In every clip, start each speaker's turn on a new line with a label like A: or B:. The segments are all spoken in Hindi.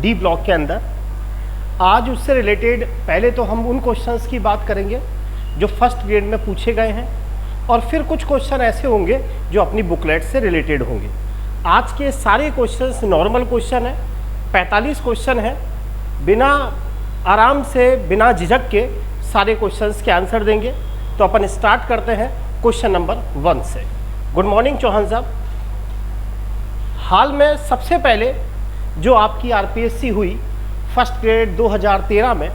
A: डी ब्लॉक के अंदर। आज उससे रिलेटेड पहले तो हम उन क्वेश्चंस की बात करेंगे जो फर्स्ट ग्रेड में पूछे गए हैं, और फिर कुछ क्वेश्चन ऐसे होंगे जो अपनी बुकलेट से रिलेटेड होंगे। आज के सारे क्वेश्चंस नॉर्मल क्वेश्चन है, 45 क्वेश्चन है। बिना आराम से, बिना झिझक के सारे क्वेश्चंस के आंसर देंगे। तो अपन स्टार्ट करते हैं क्वेश्चन नंबर 1 से। गुड मॉर्निंग चौहान साहब। हाल में सबसे पहले जो आपकी आरपीएससी हुई फर्स्ट ग्रेड 2013 में,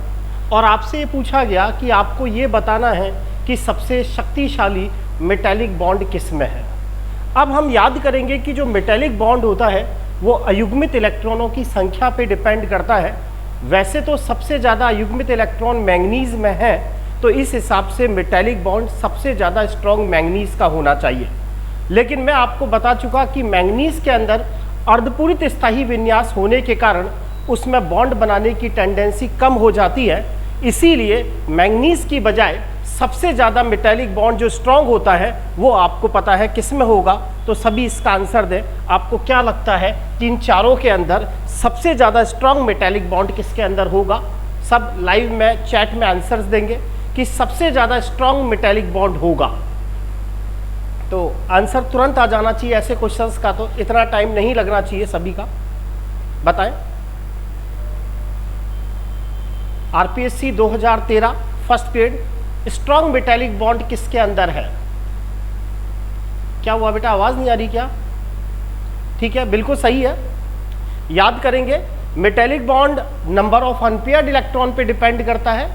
A: और आपसे ये पूछा गया कि आपको ये बताना है कि सबसे शक्तिशाली मेटेलिक बॉन्ड किस में है। अब हम याद करेंगे कि जो मेटेलिक बॉन्ड होता है वो अयुग्मित इलेक्ट्रॉनों की संख्या पे डिपेंड करता है। वैसे तो सबसे ज़्यादा अयुग्मित इलेक्ट्रॉन मैंगनीज में है, तो इस हिसाब से मेटेलिक बॉन्ड सबसे ज़्यादा स्ट्रॉन्ग मैंगनीज का होना चाहिए। लेकिन मैं आपको बता चुका कि मैंगनीज के अंदर अर्धपूरित स्थायी विन्यास होने के कारण उसमें बॉन्ड बनाने की टेंडेंसी कम हो जाती है। इसीलिए मैंगनीज की बजाय सबसे ज़्यादा मेटेलिक बॉन्ड जो स्ट्रॉन्ग होता है वो आपको पता है किस में होगा। तो सभी इसका आंसर दें। आपको क्या लगता है कि इन चारों के अंदर सबसे ज़्यादा स्ट्रॉन्ग मेटेलिक बॉन्ड किसके अंदर होगा? सब लाइव में चैट में आंसर्स देंगे कि सबसे ज़्यादा स्ट्रॉन्ग मेटेलिक बॉन्ड होगा। तो आंसर तुरंत आ जाना चाहिए ऐसे क्वेश्चंस का, तो इतना टाइम नहीं लगना चाहिए सभी का। बताएं। RPSC 2013 first grade strong metallic bond किसके अंदर है? क्या हुआ बेटा, आवाज नहीं आ रही क्या? ठीक है, बिल्कुल सही है। याद करेंगे metallic bond number of unpaired electron पे डिपेंड करता है।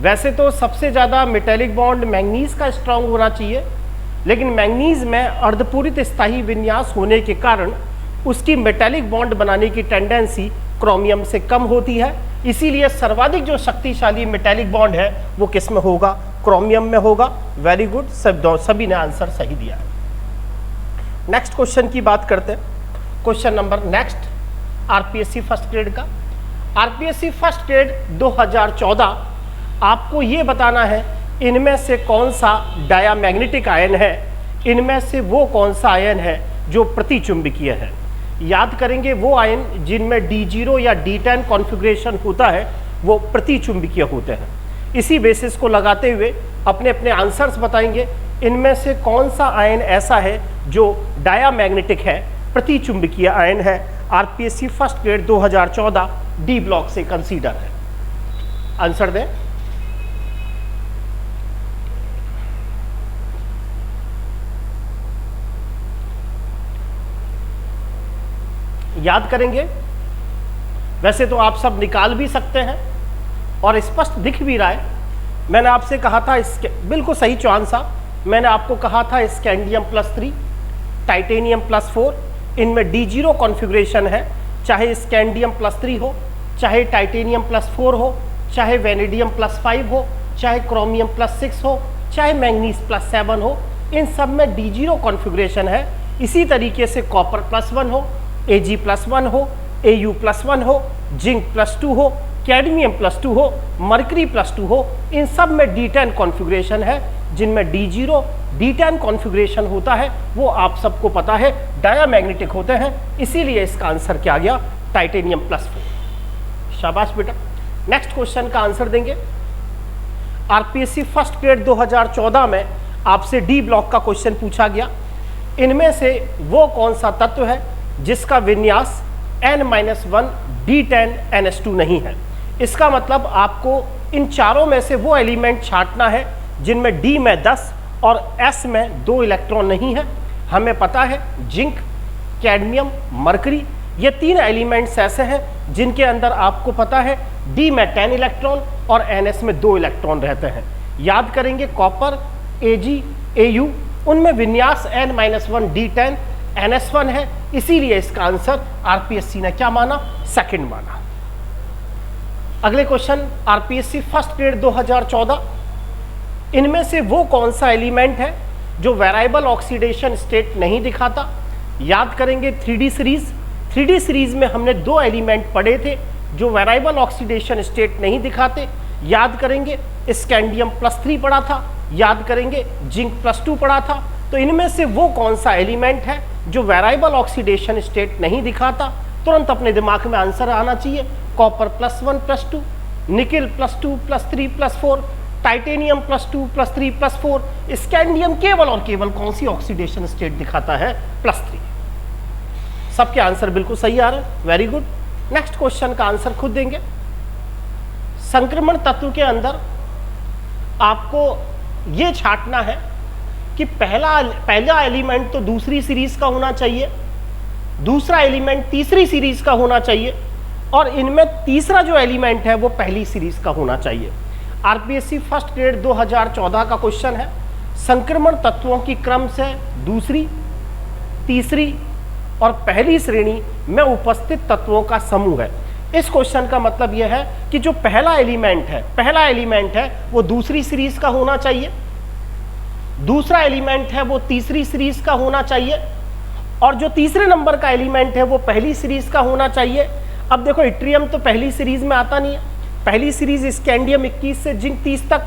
A: वैसे तो सबसे ज़्यादा मेटेलिक बॉन्ड मैंगनीज का स्ट्रॉन्ग होना चाहिए, लेकिन मैंगनीज में अर्धपूरित स्थायी विन्यास होने के कारण उसकी मेटेलिक बॉन्ड बनाने की टेंडेंसी क्रोमियम से कम होती है। इसीलिए सर्वाधिक जो शक्तिशाली मेटेलिक बॉन्ड है वो किस में होगा? क्रोमियम में होगा। वेरी गुड, सभी ने आंसर सही दिया है। नेक्स्ट क्वेश्चन की बात करते हैं। Question number next RPSC first grade का। आरपीएससी फर्स्ट ग्रेड 2014 आपको ये बताना है इनमें से कौन सा डायामैग्नेटिक आयन है, इनमें से वो कौन सा आयन है जो प्रतिचुंबकीय है। याद करेंगे वो आयन जिनमें D0 या D10 कॉन्फ़िगरेशन होता है वो प्रतिचुंबकीय होते हैं। इसी बेसिस को लगाते हुए अपने अपने आंसर्स बताएंगे। इनमें से कौन सा आयन ऐसा है जो डायामैग्नेटिक है, प्रतिचुंबकीय आयन है, RPSC first grade 2014 D block से कंसीडर है। आंसर दें। याद करेंगे। वैसे तो आप सब निकाल भी सकते हैं और स्पष्ट दिख भी रहा है। मैंने आपसे कहा था इसके बिल्कुल सही चौहान साहब, मैंने आपको कहा था स्कैंडियम +3, टाइटेनियम +4, इनमें D0 कॉन्फ़िगरेशन है। चाहे स्कैंडियम +3 हो, चाहे टाइटेनियम +4 हो, चाहे वेनेडियम +5 हो, चाहे क्रोमियम +6 हो, चाहे मैंगनीज +7 हो, इन सब में D0 कॉन्फ़िगरेशन है। इसी तरीके से कॉपर +1 हो, Ag+1 हो, Au+1 हो, जिंक +2 हो, कैडमियम +2 हो, मरकरी +2 हो, इन सब में D10 कॉन्फ़िगरेशन है। जिनमें D0 D10 कॉन्फ़िगरेशन होता है वो आप सबको पता है डायामैग्नेटिक होते हैं। इसीलिए इसका आंसर क्या आ गया? टाइटेनियम +4। शाबाश बेटा। नेक्स्ट क्वेश्चन का आंसर देंगे। आरपीएससी फर्स्ट ग्रेड 2014 में आपसे डी ब्लॉक का क्वेश्चन पूछा गया। इनमें से वो कौन सा तत्व है जिसका विन्यास N-1 D10 NH2 नहीं है? इसका मतलब आपको इन चारों में से वो एलिमेंट छांटना है जिनमें D में 10 और S में 2 इलेक्ट्रॉन नहीं है। हमें पता है जिंक, कैडमियम, मरकरी, ये 3 एलिमेंट्स ऐसे हैं जिनके अंदर आपको पता है D में 10 इलेक्ट्रॉन और NS में 2 इलेक्ट्रॉन रहते हैं। याद करेंगे कॉपर, Ag, Au, उनमें विन्यास N-1 D10 NS1 है। इसीलिए इसका आंसर आरपीएससी ने क्या माना? सेकंड माना। अगले क्वेश्चन आरपीएससी फर्स्ट ग्रेड 2014, इनमें से वो कौन सा एलिमेंट है जो वेरिएबल ऑक्सीडेशन स्टेट नहीं दिखाता? याद करेंगे 3D सीरीज। 3D सीरीज में हमने 2 एलिमेंट पढ़े थे जो वेरिएबल ऑक्सीडेशन स्टेट नहीं दिखाते। याद करेंगे स्कैंडियम +3 पढ़ा था, याद करेंगे जिंक +2 पढ़ा था। तो इनमें से वो कौन सा एलिमेंट है जो वेरिएबल ऑक्सीडेशन स्टेट नहीं दिखाता? तुरंत अपने दिमाग में आंसर आना चाहिए। कॉपर +1 +2, निकिल +2 +3 +4, टाइटेनियम +2 +3 +4, स्कैंडियम केवल और केवल कौन सी ऑक्सीडेशन स्टेट दिखाता है? +3। सबके आंसर बिल्कुल सही आ रहे हैं, वेरी गुड। नेक्स्ट क्वेश्चन का आंसर खुद देंगे। संक्रमण तत्व के अंदर आपको ये छांटना है कि पहला एलिमेंट तो दूसरी सीरीज का होना चाहिए, दूसरा एलिमेंट तीसरी सीरीज का होना चाहिए, और इनमें तीसरा जो एलिमेंट है वो पहली सीरीज का होना चाहिए। आरपीएससी फर्स्ट ग्रेड 2014 का क्वेश्चन है। संक्रमण तत्वों की क्रम से दूसरी, तीसरी और पहली श्रेणी में उपस्थित तत्वों का समूह है। इस क्वेश्चन का मतलब यह है कि जो पहला एलिमेंट है वो दूसरी सीरीज का होना चाहिए, दूसरा एलिमेंट है वो तीसरी सीरीज का होना चाहिए, और जो तीसरे नंबर का एलिमेंट है वो पहली सीरीज का होना चाहिए। अब देखो इट्रियम तो पहली सीरीज में आता नहीं है, पहली सीरीज स्कैंडियम 21 से जिंक 30 तक,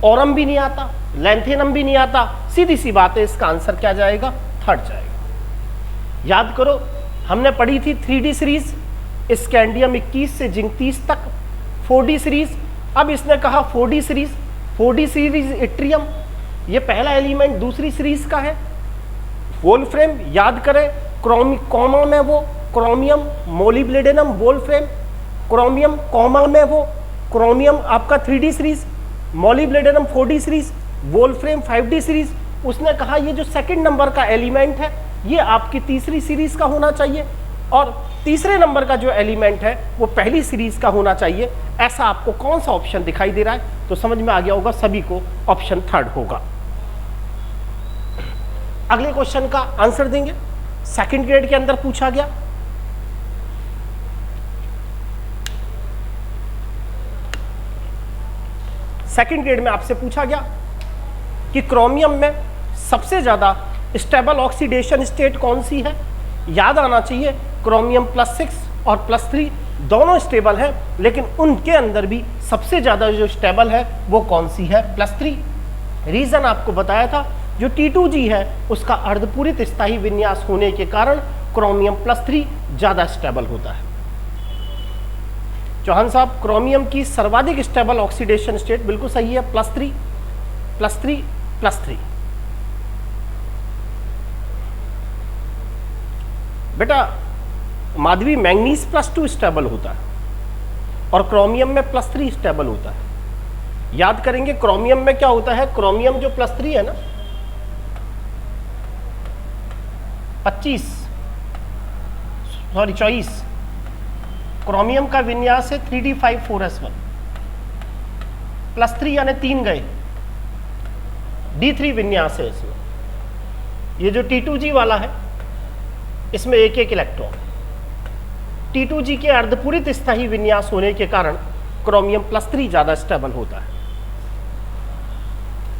A: ओरम भी नहीं आता, लैंथेनम भी नहीं आता, सीधी सी बात है, इसका आंसर क्या जाएगा? थर्ड जाएगा। याद करो हमने पढ़ी थी 3D सीरीज, स्कैंडियम 21 से जिंक 30 तक, 4D सीरीज। अब इसने कहा 4D सीरीज इट्रियम, ये पहला एलिमेंट दूसरी सीरीज का है। वोल्फ्रेम याद करें, कॉमा में वो chromium, molybdenum wolfram, chromium comma में वो क्रोमियम आपका 3D series, molybdenum 4D series, wolfram 5D series. उसने कहा ये जो सेकंड नंबर का एलिमेंट है ये आपकी तीसरी सीरीज का होना चाहिए, और तीसरे नंबर का जो एलिमेंट है वो पहली सीरीज का होना चाहिए। ऐसा आपको कौन सा ऑप्शन दिखाई दे रहा है? तो समझ में आ गया होगा सभी को, ऑप्शन थर्ड होगा। अगले क्वेश्चन का आंसर देंगे, सेकंड ग्रेड के अंदर पूछा गया। सेकंड ग्रेड में आपसे पूछा गया कि क्रोमियम में सबसे ज्यादा स्टेबल ऑक्सीडेशन स्टेट कौन सी है? याद आना चाहिए क्रोमियम +6 और +3 दोनों स्टेबल हैं, लेकिन उनके अंदर भी सबसे ज्यादा जो स्टेबल है वो कौन सी है? +3। रीजन आपको बताया था, जो T2G है उसका अर्धपूरित स्थायी विन्यास होने के कारण क्रोमियम +3 ज्यादा स्टेबल होता है। चौहान साहब क्रोमियम की सर्वाधिक स्टेबल ऑक्सीडेशन स्टेट बिल्कुल सही है, +3 +3 +3। बेटा माधवी मैंगनीज +2 स्टेबल होता है और क्रोमियम में +3 स्टेबल होता है। याद करेंगे क्रोमियम में क्या होता है, क्रोमियम जो +3 है ना 24 क्रोमियम का विन्यास है 3d54s1 +3 यानी 3 गए, D3 विन्यास है इसमें। ये जो T2G वाला है इसमें एक इलेक्ट्रॉन, T2G के अर्धपूरित स्थायी विन्यास होने के कारण क्रोमियम +3 ज्यादा स्टेबल होता है।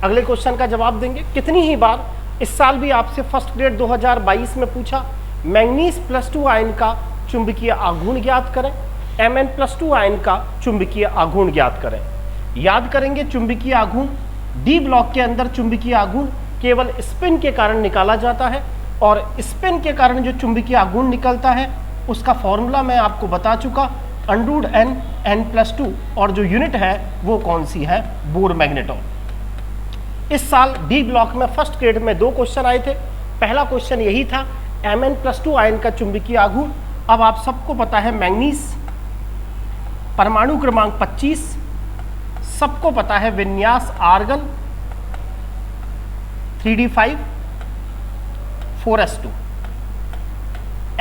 A: अगले क्वेश्चन का जवाब देंगे। कितनी ही बार इस साल भी आपसे फर्स्ट ग्रेड 2022 में पूछा, मैंगनीज +2 आयन का चुंबकीय आघूर्ण ज्ञात करें, Mn+2 आयन का चुंबकीय आघूर्ण ज्ञात करें। याद करेंगे चुंबकीय आघूर्ण डी ब्लॉक के अंदर चुंबकीय आघूर्ण केवल स्पिन के कारण निकाला जाता है, और स्पिन के कारण जो चुंबकीय आघूर्ण निकलता है उसका फॉर्मूला मैं आपको बता चुका, √n n+2, और जो यूनिट है वो कौन सी है? Bore magneton. इस साल डी ब्लॉक में फर्स्ट ग्रेड में 2 क्वेश्चन आए थे। पहला क्वेश्चन यही था Mn+2 आयन का चुंबकीय आघूर्ण। अब आप सबको पता है मैंगनीज परमाणु क्रमांक 25, सबको पता है विन्यास आर्गन 3d5 4s2।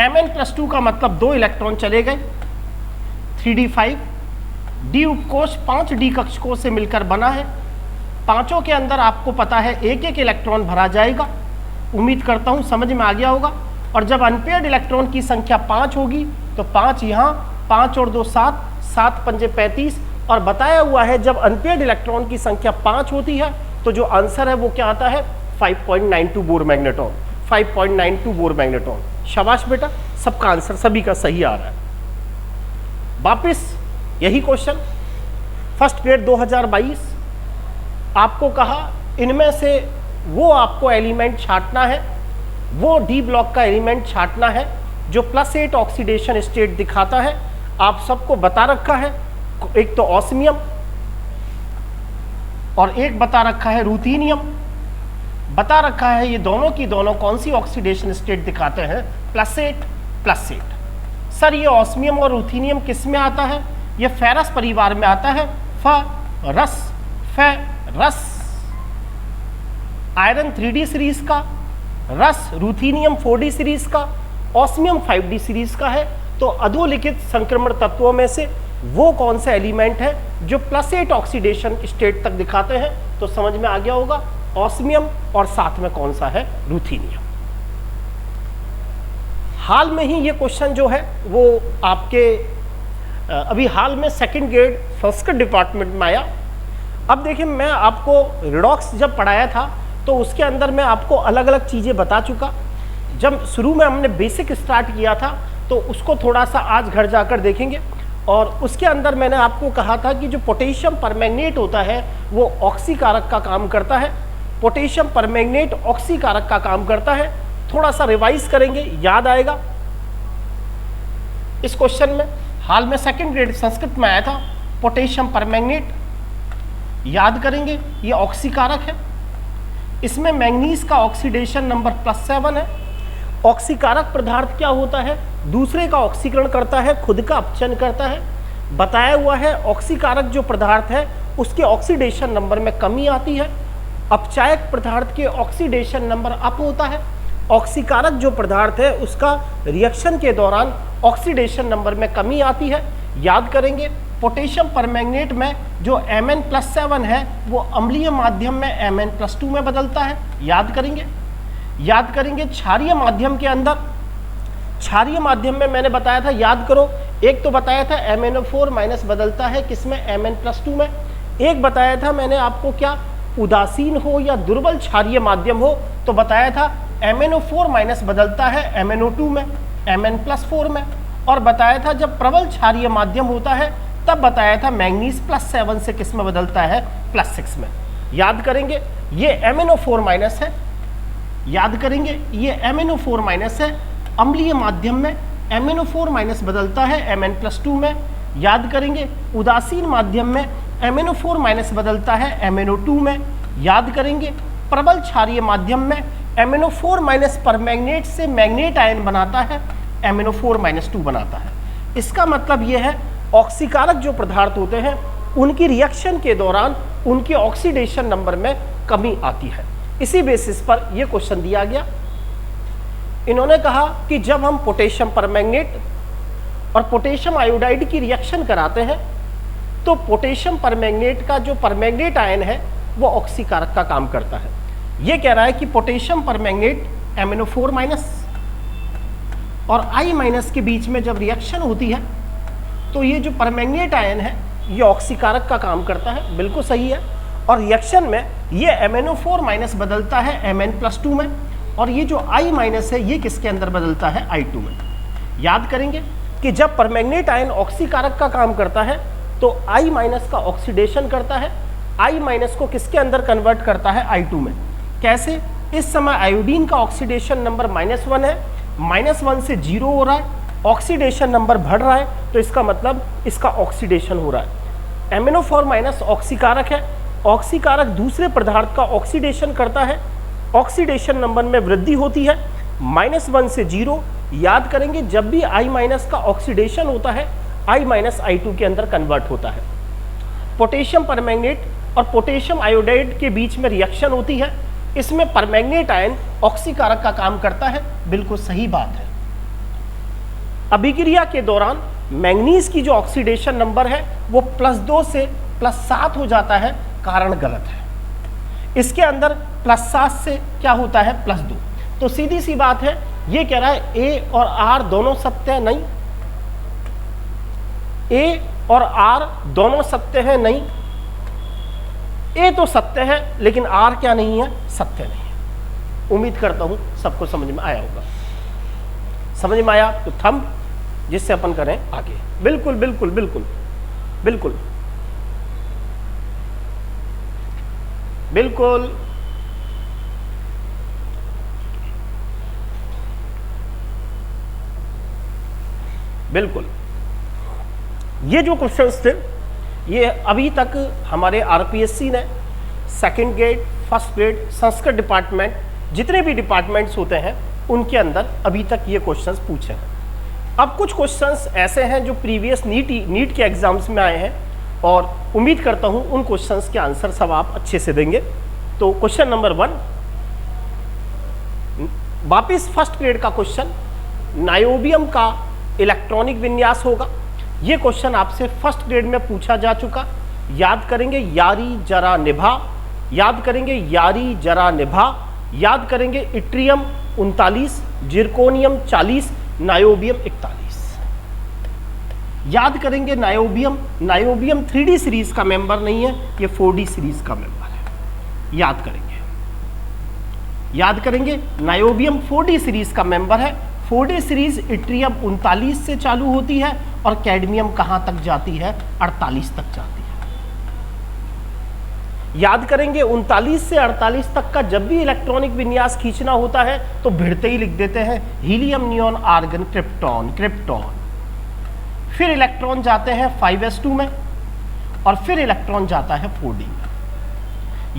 A: Mn+2 का मतलब 2 इलेक्ट्रॉन चले गए, 3d5 डी उपकोष 5d कक्षकों से मिलकर बना है। पांचों के अंदर आपको पता है एक इलेक्ट्रॉन भरा जाएगा। उम्मीद करता हूं समझ में आ गया होगा। और जब अनपेयर्ड इलेक्ट्रॉन की संख्या 5 होगी तो 5 यहाँ, 5 और 2 7, 7 पंजे 35, और बताया हुआ है जब अनपेयर्ड इलेक्ट्रॉन की संख्या 5 होती है तो जो आंसर है वो क्या आता है? 5.92 बोर मैग्नेटॉन, 5.92 बोर मैग्नेटॉन। शाबाश बेटा, सबका आंसर सभी का सही आ रहा है। वापिस यही क्वेश्चन फर्स्ट ग्रेड 2022, आपको कहा इनमें से वो आपको एलिमेंट छांटना है, वो डी ब्लॉक का एलिमेंट छांटना है जो +8 ऑक्सीडेशन स्टेट दिखाता है, आप सबको बता रखा है, एक तो ऑस्मियम और एक बता रखा है रूथीनियम। बता रखा है ये दोनों की दोनों कौन सी ऑक्सीडेशन स्टेट दिखाते हैं, +8। सर ये ऑस्मियम और रूथीनियम किस में आता है, ये फेरस परिवार में आता है, फेरस। आयरन 3D सीरीज का, रस रूथीनियम 4D सीरीज का, ऑस्मियम 5D सीरीज का है। तो अधोलिखित संक्रमण तत्वों में से वो कौन सा एलिमेंट है जो +8 ऑक्सीडेशन स्टेट तक दिखाते हैं, तो समझ में आ गया होगा, ऑस्मियम और साथ में कौन सा है, रूथीनियम। हाल में ही ये क्वेश्चन जो है वो आपके अभी हाल में सेकंड ग्रेड संस्कृत डिपार्टमेंट में आया। अब देखिए, मैं आपको रिडॉक्स जब पढ़ाया था तो उसके अंदर मैं आपको अलग अलग चीज़ें बता चुका। जब शुरू में हमने बेसिक स्टार्ट किया था तो उसको थोड़ा सा आज घर जाकर देखेंगे। और उसके अंदर मैंने आपको कहा था कि जो पोटेशियम परमैंगनेट होता है वो ऑक्सीकारक का काम करता है। पोटेशियम परमैंगनेट ऑक्सीकारक का काम करता है। थोड़ा सा रिवाइज करेंगे, याद आएगा। इस क्वेश्चन में हाल में सेकंड ग्रेड संस्कृत में आया था, पोटेशियम परमैंगनेट, याद करेंगे ये ऑक्सीकारक है। इसमें मैंगनीज का ऑक्सीडेशन नंबर +7 है। ऑक्सीकारक पदार्थ क्या होता है, दूसरे का ऑक्सीकरण करता है, खुद का अपचयन करता है। बताया हुआ है ऑक्सीकारक जो पदार्थ है उसके ऑक्सीडेशन नंबर में कमी आती है, अपचायक पदार्थ के ऑक्सीडेशन नंबर अप होता है। ऑक्सीकारक जो पदार्थ है उसका रिएक्शन के दौरान ऑक्सीडेशन नंबर में कमी आती है। याद करेंगे पोटेशियम परमैंगनेट में जो Mn+7 है वो अम्लीय माध्यम में Mn+2 में बदलता है। याद करेंगे क्षारीय माध्यम के अंदर, क्षारीय माध्यम में मैंने बताया था, याद करो, एक तो बताया था MnO4- बदलता है किसमें, Mn+2 में। एक बताया था मैंने आपको क्या, उदासीन हो या दुर्बल क्षारीय माध्यम हो तो बताया था MnO4- बदलता है MnO2 में, Mn+4 में। और बताया था जब प्रबल क्षारीय माध्यम होता है तब बताया था मैंगनीज +7 से किस में बदलता है, +6 में। याद करेंगे ये MnO4- है, याद करेंगे ये MnO4- है। अम्लीय माध्यम में MnO4- बदलता है Mn+2 में। याद करेंगे उदासीन माध्यम में MnO4- बदलता है MnO2 में। याद करेंगे प्रबल क्षारीय माध्यम में MnO4- परमैंगनेट से मैंगनेट आयन बनाता है, MnO4- बनाता है। इसका मतलब यह है ऑक्सीकारक जो पदार्थ होते हैं उनकी रिएक्शन के दौरान उनके ऑक्सीडेशन नंबर में कमी आती है। इसी बेसिस पर यह क्वेश्चन दिया गया। इन्होंने कहा कि जब हम पोटेशियम परमैंगनेट और पोटेशियम आयोडाइड की रिएक्शन कराते हैं तो पोटेशियम परमैंगनेट का जो परमैंगनेट आयन है वो ऑक्सीकारक का काम करता है। ये कह रहा है कि पोटेशियम परमैंगनेट MnO4- और I- के बीच में जब रिएक्शन होती है तो ये जो परमैंगनेट आयन है ये ऑक्सीकारक का काम करता है, बिल्कुल सही है। और रिएक्शन में ये MnO4- बदलता है Mn+2 में, और ये जो I- है ये किसके अंदर बदलता है, I2 में। याद करेंगे कि जब परमैंगनेट आयन ऑक्सीकारक का काम करता है तो I- का ऑक्सीडेशन करता है, I- को किसके अंदर कन्वर्ट करता है, I2 में। कैसे, इस समय आयोडीन का ऑक्सीडेशन नंबर -1 है, -1 से 0 हो रहा है, ऑक्सीडेशन नंबर बढ़ रहा है, तो इसका मतलब इसका ऑक्सीडेशन हो रहा है। MnO4- ऑक्सीकारक है, ऑक्सीकारक दूसरे पदार्थ का ऑक्सीडेशन करता है, ऑक्सीडेशन नंबर में वृद्धि होती है, -1 से 0। याद करेंगे जब भी I- का ऑक्सीडेशन होता है I- I2 के अंदर कन्वर्ट होता है। पोटेशियम परमैंगनेट और पोटेशियम आयोडाइड के बीच में रिएक्शन होती है, इसमें परमैंगनेट आयन ऑक्सीकारक का काम करता है, बिल्कुल सही बात है। अभिक्रिया के दौरान मैंगनीज की जो ऑक्सीडेशन नंबर है वो +2 से +7 हो जाता है, कारण गलत है। इसके अंदर +7 से क्या होता है, +2। तो सीधी सी बात है, ये कह रहा है A और R दोनों सत्य है, नहीं। A और R दोनों सत्य है, नहीं। A तो सत्य है लेकिन R क्या नहीं है, सत्य नहीं है। उम्मीद करता हूं सबको समझ में आया होगा। समझ में आया तो थंब, जिससे अपन करें आगे। बिल्कुल बिल्कुल बिल्कुल बिल्कुल बिल्कुल। बिल्कुल। ये जो क्वेश्चंस थे ये अभी तक हमारे आरपीएससी ने second grade, first grade, Sanskrit department, जितने भी डिपार्टमेंट्स होते हैं उनके अंदर अभी तक ये क्वेश्चंस पूछे हैं। अब कुछ क्वेश्चंस ऐसे हैं जो प्रीवियस नीट के एग्जाम्स में आए हैं और उम्मीद करता हूं उन क्वेश्चंस के आंसर सब आप अच्छे से देंगे। तो क्वेश्चन नंबर 1, वापिस फर्स्ट ग्रेड का क्वेश्चन, नायोबियम का इलेक्ट्रॉनिक विन्यास होगा। ये क्वेश्चन आपसे फर्स्ट ग्रेड में पूछा जा चुका। याद करेंगे यारी जरा निभा, याद करेंगे यारी जरा निभा, याद करेंगे इट्रियम 39, जिरकोनियम 40, नायोबियम 41। याद करेंगे नायोबियम 3D सीरीज का मेंबर नहीं है, ये 4D सीरीज का मेंबर है। याद करेंगे नायोबियम 4D सीरीज का मेंबर है। 4D सीरीज इट्रियम 39 से चालू होती है और कैडमियम कहां तक जाती है? 48 तक जाती है। याद करेंगे 39 से 48 तक का जब भी इलेक्ट्रॉनिक विन्यास खींचना होता है तो भिड़ते ही लिख देते हैं हीलियम, नियॉन, आर्गन, क्रिप्टॉन। फिर इलेक्ट्रॉन जाते हैं 5s2 में और फिर इलेक्ट्रॉन जाता है 4D में।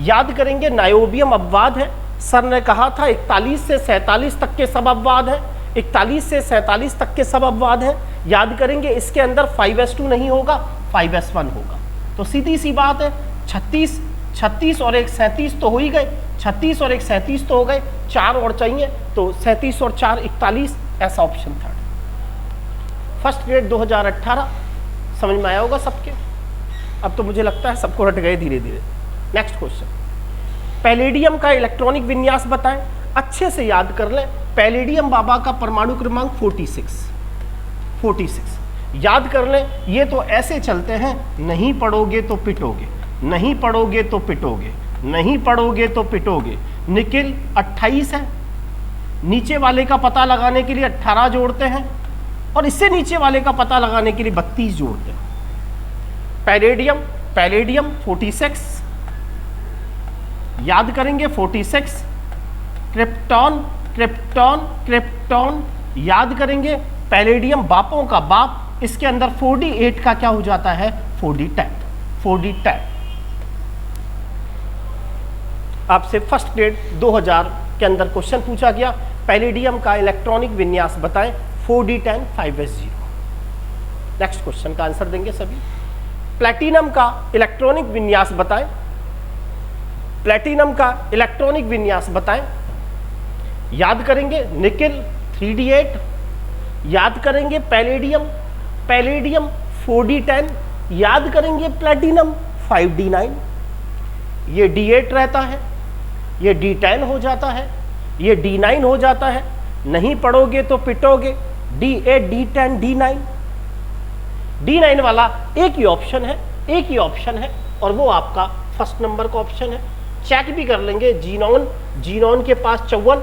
A: याद करेंगे नायोबियम अपवाद है। सर ने कहा था 41 से 47 तक के सब अपवाद है, 41 से 47 तक के सब अपवाद है। याद करेंगे इसके अंदर 5s2 नहीं होगा, 5s1 होगा। तो सीधी सी बात है 36 और एक 37 तो हो ही गए, 36 और एक 37 तो हो गए, 4 और चाहिए तो 37 और 4 41, ऐसा ऑप्शन थर्ड। फर्स्ट ग्रेड 2018 समझ में आया होगा सबके। अब तो मुझे लगता है सबको हट गए धीरे धीरे। नेक्स्ट क्वेश्चन, पैलेडियम का इलेक्ट्रॉनिक विन्यास बताएं। अच्छे से याद कर लें, पैलेडियम बाबा का परमाणु क्रमांक 46। याद कर लें, ये तो ऐसे चलते हैं, नहीं पढ़ोगे तो पिटोगे, नहीं पढ़ोगे तो पिटोगे, नहीं पढ़ोगे तो पिटोगे। निकिल 28 है, नीचे वाले का पता लगाने के लिए 18 जोड़ते हैं और इससे नीचे वाले का पता लगाने के लिए 32 जोड़ते हैं। पैलेडियम 46, याद करेंगे 46। क्रिप्टॉन याद करेंगे, पैलेडियम बापों का बाप, इसके अंदर 4D8 का क्या हो जाता है? 4D tap. आपसे फर्स्ट ग्रेड 2000 के अंदर क्वेश्चन पूछा गया, पैलेडियम का इलेक्ट्रॉनिक विन्यास बताएं, 4D10 5s0। नेक्स्ट क्वेश्चन का आंसर देंगे सभी। प्लैटिनम का इलेक्ट्रॉनिक विन्यास बताएं, प्लैटिनम का इलेक्ट्रॉनिक विन्यास बताएं। याद करेंगे निकिल 3D8, याद करेंगे पैलेडियम 4D10, याद करेंगे प्लैटिनम 5D9। ये D8 रहता है, ये D10 हो जाता है, ये D9 हो जाता है। नहीं पढ़ोगे तो पिटोगे, D8, D10, D9। D9 वाला एक ही ऑप्शन है और वो आपका फर्स्ट नंबर का ऑप्शन है। चेक भी कर लेंगे, जीनोन के पास 54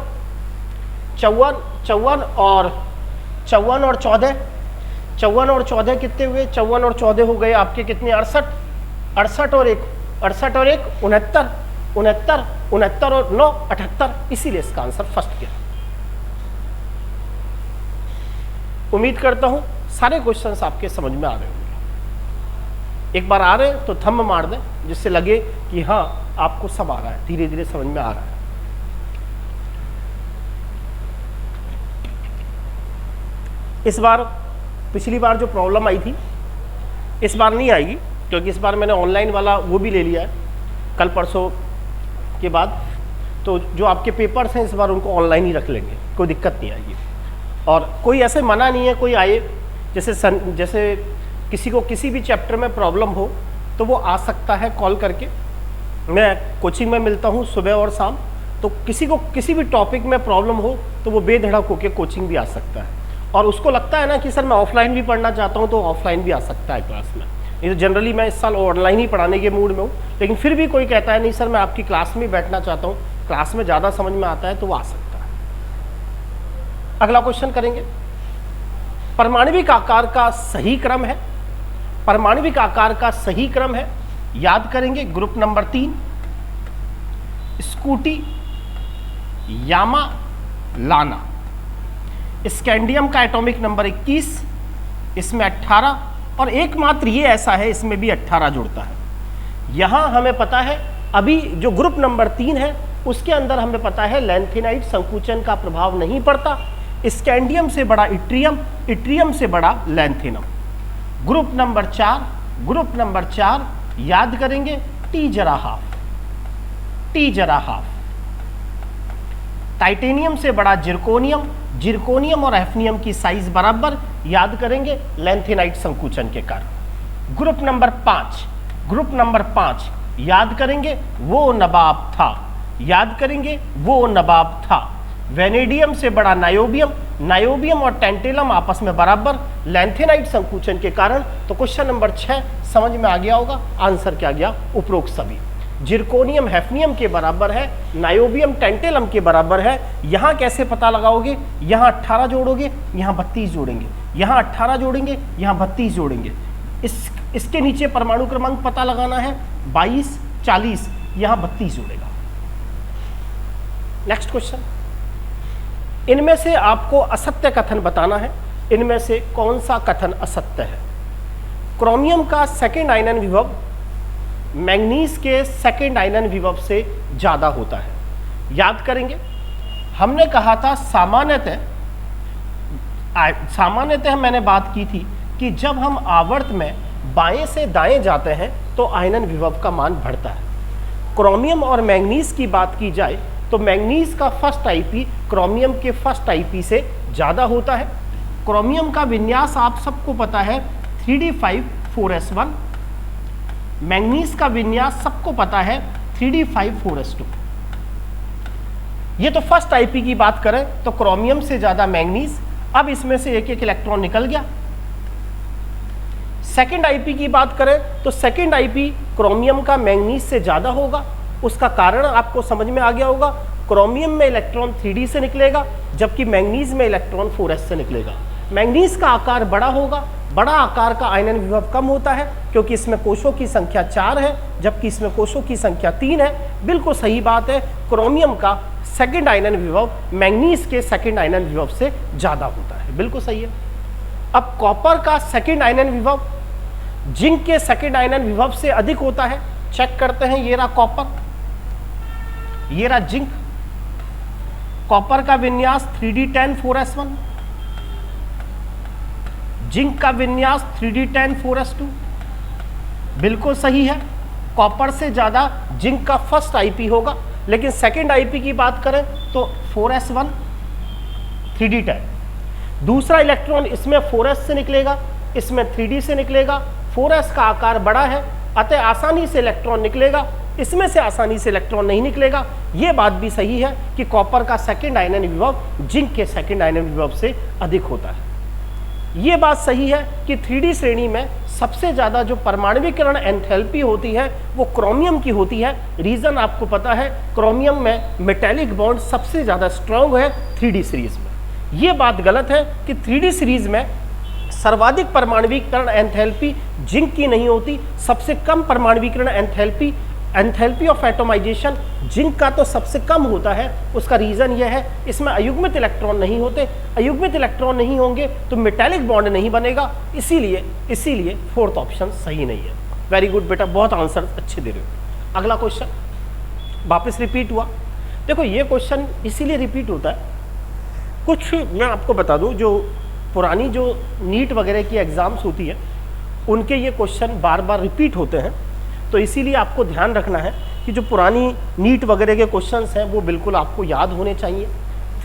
A: और 14 कितने हुए? 54 और 14 हो गए आपके कितने? 68 और एक 69 और 9 78। इसीलिए इसका आंसर फर्स्ट किया। उम्मीद करता हूं सारे क्वेश्चंस आपके समझ में आ रहे होंगे। एक बार आ रहे हैं तो थंब मार दें, जिससे लगे कि हाँ आपको सब आ रहा है, धीरे धीरे समझ में आ रहा है। इस बार पिछली बार जो प्रॉब्लम आई थी इस बार नहीं आएगी, क्योंकि इस बार मैंने ऑनलाइन वाला वो भी ले लिया है कल परसों के बाद। तो जो आपके पेपर्स हैं इस बार उनको ऑनलाइन ही रख लेंगे, कोई दिक्कत नहीं आएगी। और कोई ऐसे मना नहीं है कोई आए, जैसे किसी को किसी भी चैप्टर में प्रॉब्लम हो तो वो आ सकता है कॉल करके। मैं कोचिंग में मिलता हूँ सुबह और शाम, तो किसी को किसी भी टॉपिक में प्रॉब्लम हो तो वो बेधड़क होकर कोचिंग भी आ सकता है। और उसको लगता है ना कि सर मैं ऑफलाइन भी पढ़ना चाहता हूँ तो ऑफलाइन भी आ सकता है क्लास में। ये तो जनरली मैं इस साल ऑनलाइन ही पढ़ाने के मूड में हूँ, लेकिन फिर भी कोई कहता है नहीं सर मैं आपकी क्लास में बैठना चाहता हूँ, क्लास में ज़्यादा समझ में आता है, तो वो आ सकता है। अगला क्वेश्चन करेंगे, परमाणविक आकार का सही क्रम है, परमाणविक आकार का सही क्रम है। याद करेंगे ग्रुप नंबर 3 स्कूटी, यामा, लाना। स्कैंडियम का एटॉमिक नंबर 21, इसमें 18, और एकमात्र ये ऐसा है इसमें भी 18 जुड़ता है। यहाँ हमें पता है अभी जो ग्रुप नंबर 3 है उसके अंदर हमें पता है लैंथेनाइट संकुचन का प्रभाव नहीं पड़ता। स्कैंडियम से बड़ा इट्रियम, इट्रियम से बड़ा लैंथेनम। ग्रुप नंबर 4 याद करेंगे टी जरा हाफ। टाइटेनियम से बड़ा जिरकोनियम, जिरकोनियम और हैफनियम की साइज बराबर, याद करेंगे लैंथेनाइट संकुचन के कारण। ग्रुप नंबर 5 याद करेंगे वो नवाब था, याद करेंगे वो नवाब था। वेनेडियम से बड़ा नायोबियम, नायोबियम और टेंटेलम आपस में बराबर, लैंथेनाइट संकुचन के कारण। तो क्वेश्चन नंबर 6 समझ में आ गया होगा, आंसर क्या गया, उपरोक्त सभी। जिरकोनियम हैफनियम के बराबर है, नायोबियम टेंटेलम के बराबर है। यहाँ कैसे पता लगाओगे, यहाँ 18 जोड़ोगे, यहाँ 32 जोड़ेंगे, यहाँ 18 जोड़ेंगे, यहाँ 32 जोड़ेंगे। इसके नीचे परमाणु क्रमांक पता लगाना है 22, 40, यहाँ 32 जोड़ेगा। नेक्स्ट क्वेश्चन, इनमें से आपको असत्य कथन बताना है। इनमें से कौन सा कथन असत्य है? क्रोमियम का सेकेंड आयनन विभव मैंगनीज के सेकेंड आयनन विभव से ज्यादा होता है। याद करेंगे हमने कहा था सामान्यतः मैंने बात की थी कि जब हम आवर्त में बाएं से दाएं जाते हैं तो आयनन विभव का मान बढ़ता है। क्रोमियम और मैंगनीज की बात की जाए तो मैंगनीज का फर्स्ट आईपी क्रोमियम के फर्स्ट आईपी से ज़्यादा होता है। क्रोमियम का विन्यास आप सबको पता है 3d5 4s1, मैंगनीज का विन्यास सबको पता है 3d5 4s2। ये तो फर्स्ट आईपी की बात करें तो क्रोमियम से ज़्यादा मैंगनीज। अब इसमें से एक एक इलेक्ट्रॉन निकल गया। सेकेंड आईपी की बात करें तो सेकेंड आईपी क्रोमियम का मैंगनीज से ज़्यादा होगा। उसका कारण आपको समझ में आ गया होगा, क्रोमियम में इलेक्ट्रॉन 3d से निकलेगा जबकि मैंगनीज में इलेक्ट्रॉन 4s से निकलेगा। मैंगनीज का आकार बड़ा होगा, बड़ा आकार का आयनन विभव कम होता है क्योंकि इसमें कोशों की संख्या 4 है जबकि इसमें कोशों की संख्या 3 है। बिल्कुल सही बात है, क्रोमियम का सेकेंड आयनन विभव मैंगनीज के सेकेंड आयनन विभव से ज़्यादा होता है, बिल्कुल सही है। अब कॉपर का सेकेंड आयनन विभव जिंक के सेकेंड आयनन विभव से अधिक होता है। चेक करते हैं, ये रहा कॉपर, ये रहा जिंक। कॉपर का विन्यास 3d10 4s1, जिंक का विन्यास 3d10 4s2। बिल्कुल सही है, कॉपर से ज्यादा जिंक का फर्स्ट आईपी होगा, लेकिन सेकेंड आईपी की बात करें तो 4s1 3d10। दूसरा इलेक्ट्रॉन इसमें 4s से निकलेगा, इसमें 3d से निकलेगा। 4s का आकार बड़ा है अतः आसानी से इलेक्ट्रॉन निकलेगा, इसमें से आसानी से इलेक्ट्रॉन नहीं निकलेगा। यह बात भी सही है कि कॉपर का सेकेंड आयनन विभव जिंक के सेकेंड आयनन विभव से अधिक होता है। यह बात सही है कि 3d श्रेणी में सबसे ज़्यादा जो परमाणुीकरण एंथैल्पी होती है वो क्रोमियम की होती है। रीज़न आपको पता है, क्रोमियम में मेटेलिक बॉन्ड सबसे ज़्यादा स्ट्रॉन्ग है 3d सीरीज में। यह बात गलत है कि 3d सीरीज में सर्वाधिक परमाणुीकरण एंथैल्पी जिंक की नहीं होती। सबसे कम परमाणुीकरण एंथैल्पी ऑफ एटोमाइजेशन जिंक का तो सबसे कम होता है। उसका रीज़न यह है इसमें अयुग्मित इलेक्ट्रॉन नहीं होते, अयुग्मित इलेक्ट्रॉन नहीं होंगे तो मेटालिक बॉन्ड नहीं बनेगा, इसीलिए फोर्थ ऑप्शन सही नहीं है। वेरी गुड बेटा, बहुत आंसर अच्छे दे रहे हो। अगला क्वेश्चन वापस रिपीट हुआ। देखो ये क्वेश्चन इसीलिए रिपीट होता है, कुछ मैं आपको बता दूं, जो पुरानी जो नीट वगैरह की एग्ज़ाम्स होती है उनके ये क्वेश्चन बार बार रिपीट होते हैं, तो इसीलिए आपको ध्यान रखना है कि जो पुरानी नीट वगैरह के क्वेश्चंस हैं वो बिल्कुल आपको याद होने चाहिए।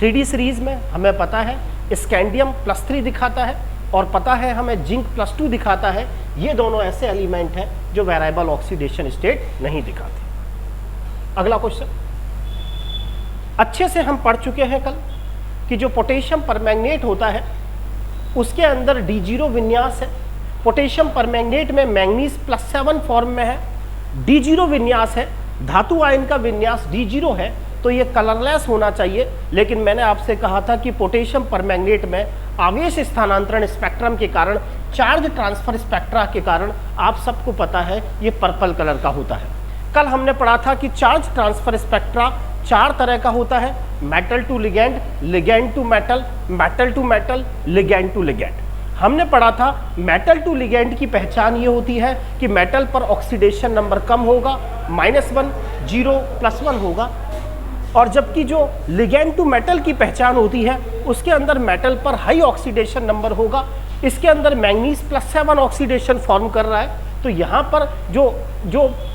A: 3d सीरीज़ में हमें पता है स्कैंडियम +3 दिखाता है और पता है हमें जिंक +2 दिखाता है। ये दोनों ऐसे एलिमेंट हैं जो वेरिएबल ऑक्सीडेशन स्टेट नहीं दिखाते। अगला क्वेश्चन, अच्छे से हम पढ़ चुके हैं कल कि जो पोटेशियम परमैंगनेट होता है उसके अंदर D0 विन्यास है। पोटेशियम परमैंगनेट में मैंगनीज +7 फॉर्म में है, D0 विन्यास है। धातु आयन का विन्यास D0 है तो ये कलरलेस होना चाहिए, लेकिन मैंने आपसे कहा था कि पोटेशियम परमैंगनेट में आवेश स्थानांतरण स्पेक्ट्रम के कारण, चार्ज ट्रांसफर स्पेक्ट्रा के कारण आप सबको पता है ये पर्पल कलर का होता है। कल हमने पढ़ा था कि चार्ज ट्रांसफर स्पेक्ट्रा 4 तरह का होता है, metal to ligand, ligand to metal, metal to metal, ligand to ligand. हमने पढ़ा था मेटल टू लिगेंड की पहचान ये होती है कि मेटल पर ऑक्सीडेशन नंबर कम होगा, -1, 0, +1 होगा, और जबकि जो लिगेंड टू मेटल की पहचान होती है उसके अंदर मेटल पर हाई ऑक्सीडेशन नंबर होगा। इसके अंदर मैंगनीज +7 ऑक्सीडेशन फॉर्म कर रहा है। तो यहाँ पर जो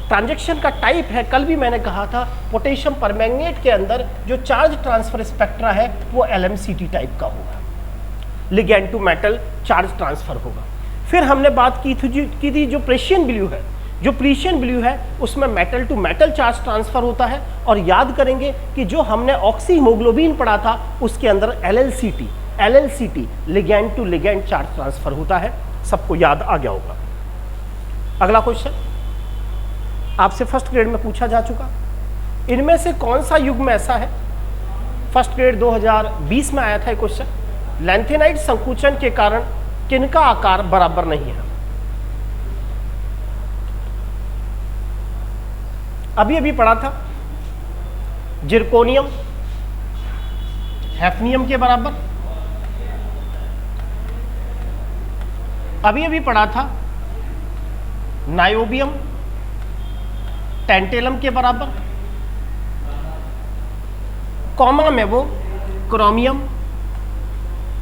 A: ट्रांजैक्शन का टाइप है, कल भी मैंने कहा था पोटेशियम परमैंगनेट के अंदर जो चार्ज ट्रांसफर स्पेक्ट्रा है वो LMCT टाइप का होगा, ligand to metal charge transfer होगा। फिर हमने बात की थी जो प्रेशियन ब्लू है, जो प्रीशियन ब्लू है उसमें metal to metal charge transfer होता है। और याद करेंगे कि जो हमने ऑक्सी हीमोग्लोबिन पढ़ा था उसके अंदर LLCT ligand to ligand charge transfer होता है। सबको याद आ गया होगा। अगला क्वेश्चन आपसे फर्स्ट ग्रेड में पूछा जा चुका, इनमें से कौन सा युग्म ऐसा है, फर्स्ट ग्रेड 2020 में आया था क्वेश्चन, लैंथेनाइट संकुचन के कारण किनका आकार बराबर नहीं है। अभी पढ़ा था जिरकोनियम हैफनियम के बराबर, अभी पढ़ा था नायोबियम टेंटेलम के बराबर, कॉमा में वो क्रोमियम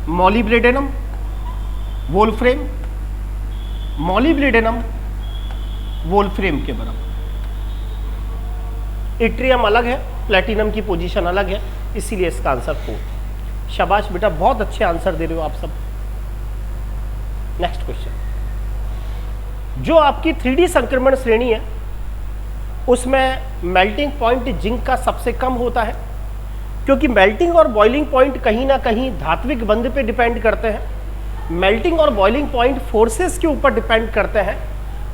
A: मॉलिब्डेनम वोल्फ्रेम, मॉलिब्डेनम वोल्फ्रेम के बराबर। इट्रियम अलग है, प्लेटिनम की पोजीशन अलग है, इसीलिए इसका आंसर 4। शाबाश बेटा, बहुत अच्छे आंसर दे रहे हो आप सब। नेक्स्ट क्वेश्चन, जो आपकी 3D संक्रमण श्रेणी है उसमें मेल्टिंग पॉइंट जिंक का सबसे कम होता है, क्योंकि मेल्टिंग और बॉइलिंग पॉइंट कहीं ना कहीं धात्विक बंध पे डिपेंड करते हैं। मेल्टिंग और बॉइलिंग पॉइंट फोर्सेस के ऊपर डिपेंड करते हैं।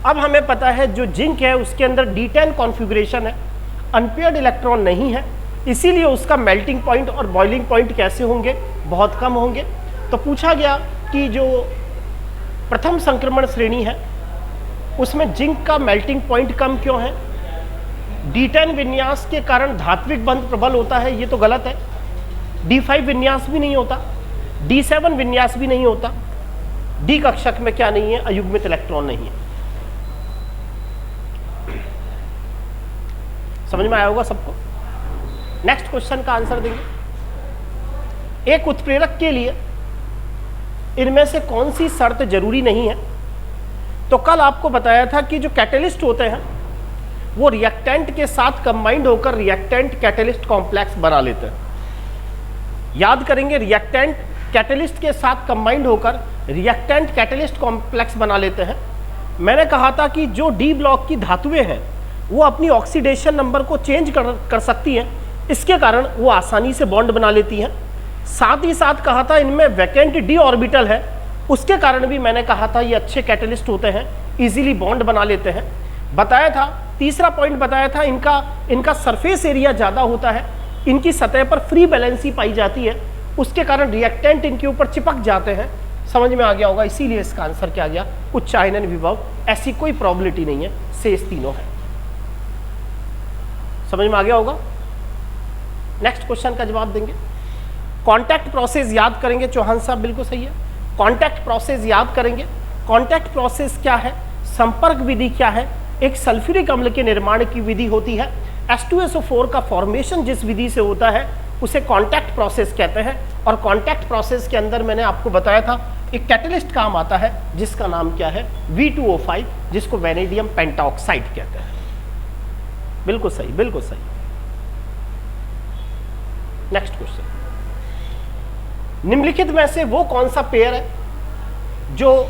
A: अब हमें पता है जो जिंक है उसके अंदर D10 कॉन्फ़िगरेशन है, अनपेयर्ड इलेक्ट्रॉन नहीं है, इसीलिए उसका मेल्टिंग पॉइंट और बॉइलिंग पॉइंट कैसे होंगे, बहुत कम होंगे। तो पूछा गया कि जो प्रथम संक्रमण श्रेणी है उसमें जिंक का मेल्टिंग पॉइंट कम क्यों है। D10 विन्यास के कारण धात्विक बंध प्रबल होता है, ये तो गलत है। D5 विन्यास भी नहीं होता, D7 विन्यास भी नहीं होता, D कक्षक में क्या नहीं है, अयुग्मित इलेक्ट्रॉन नहीं है। समझ में आया होगा सबको। नेक्स्ट क्वेश्चन का आंसर देंगे, एक उत्प्रेरक के लिए इनमें से कौन सी शर्त जरूरी नहीं है। तो कल आपको बताया था कि जो कैटेलिस्ट होते हैं वो रिएक्टेंट के साथ कंबाइंड होकर रिएक्टेंट कैटेलिस्ट कॉम्प्लेक्स बना लेते हैं। याद करेंगे, रिएक्टेंट कैटेलिस्ट के साथ कंबाइंड होकर रिएक्टेंट कैटेलिस्ट कॉम्प्लेक्स बना लेते हैं। मैंने कहा था कि जो डी ब्लॉक की धातुएं हैं वो अपनी ऑक्सीडेशन नंबर को चेंज कर सकती हैं, इसके कारण वो आसानी से बॉन्ड बना लेती हैं। साथ ही साथ कहा था इनमें वैकेंट डी ऑर्बिटल है, उसके कारण भी मैंने कहा था ये अच्छे कैटेलिस्ट होते हैं, इजीली बॉन्ड बना लेते हैं। बताया था, तीसरा पॉइंट बताया था, इनका सरफेस एरिया ज़्यादा होता है, इनकी सतह पर फ्री बैलेंसी पाई जाती है, उसके कारण रिएक्टेंट इनके ऊपर चिपक जाते हैं। समझ में आ गया होगा, इसीलिए इसका आंसर क्या गया, उच्च आयनन विभव। ऐसी कोई प्रॉबिलिटी नहीं है, शेष तीनों है। समझ में आ गया होगा। नेक्स्ट क्वेश्चन का जवाब देंगे। कॉन्टैक्ट प्रोसेस याद करेंगे, चौहान साहब बिल्कुल सही है। कॉन्टैक्ट प्रोसेस याद करेंगे। कॉन्टैक्ट प्रोसेस क्या है, संपर्क विधि क्या है, एक सल्फ्यूरिक अम्ल के निर्माण की विधि होती है। H2SO4 का फॉर्मेशन जिस विधि से होता है उसे कॉन्टैक्ट प्रोसेस कहते हैं। और कॉन्टैक्ट प्रोसेस के अंदर मैंने आपको बताया था एक कैटेलिस्ट काम आता है जिसका नाम क्या है, V2O5, जिसको वैनेडियम पेंटाऑक्साइड कहते हैं। बिल्कुल सही, बिल्कुल सही। नेक्स्ट क्वेश्चन, निम्नलिखित में से वो कौन सा पेयर है जो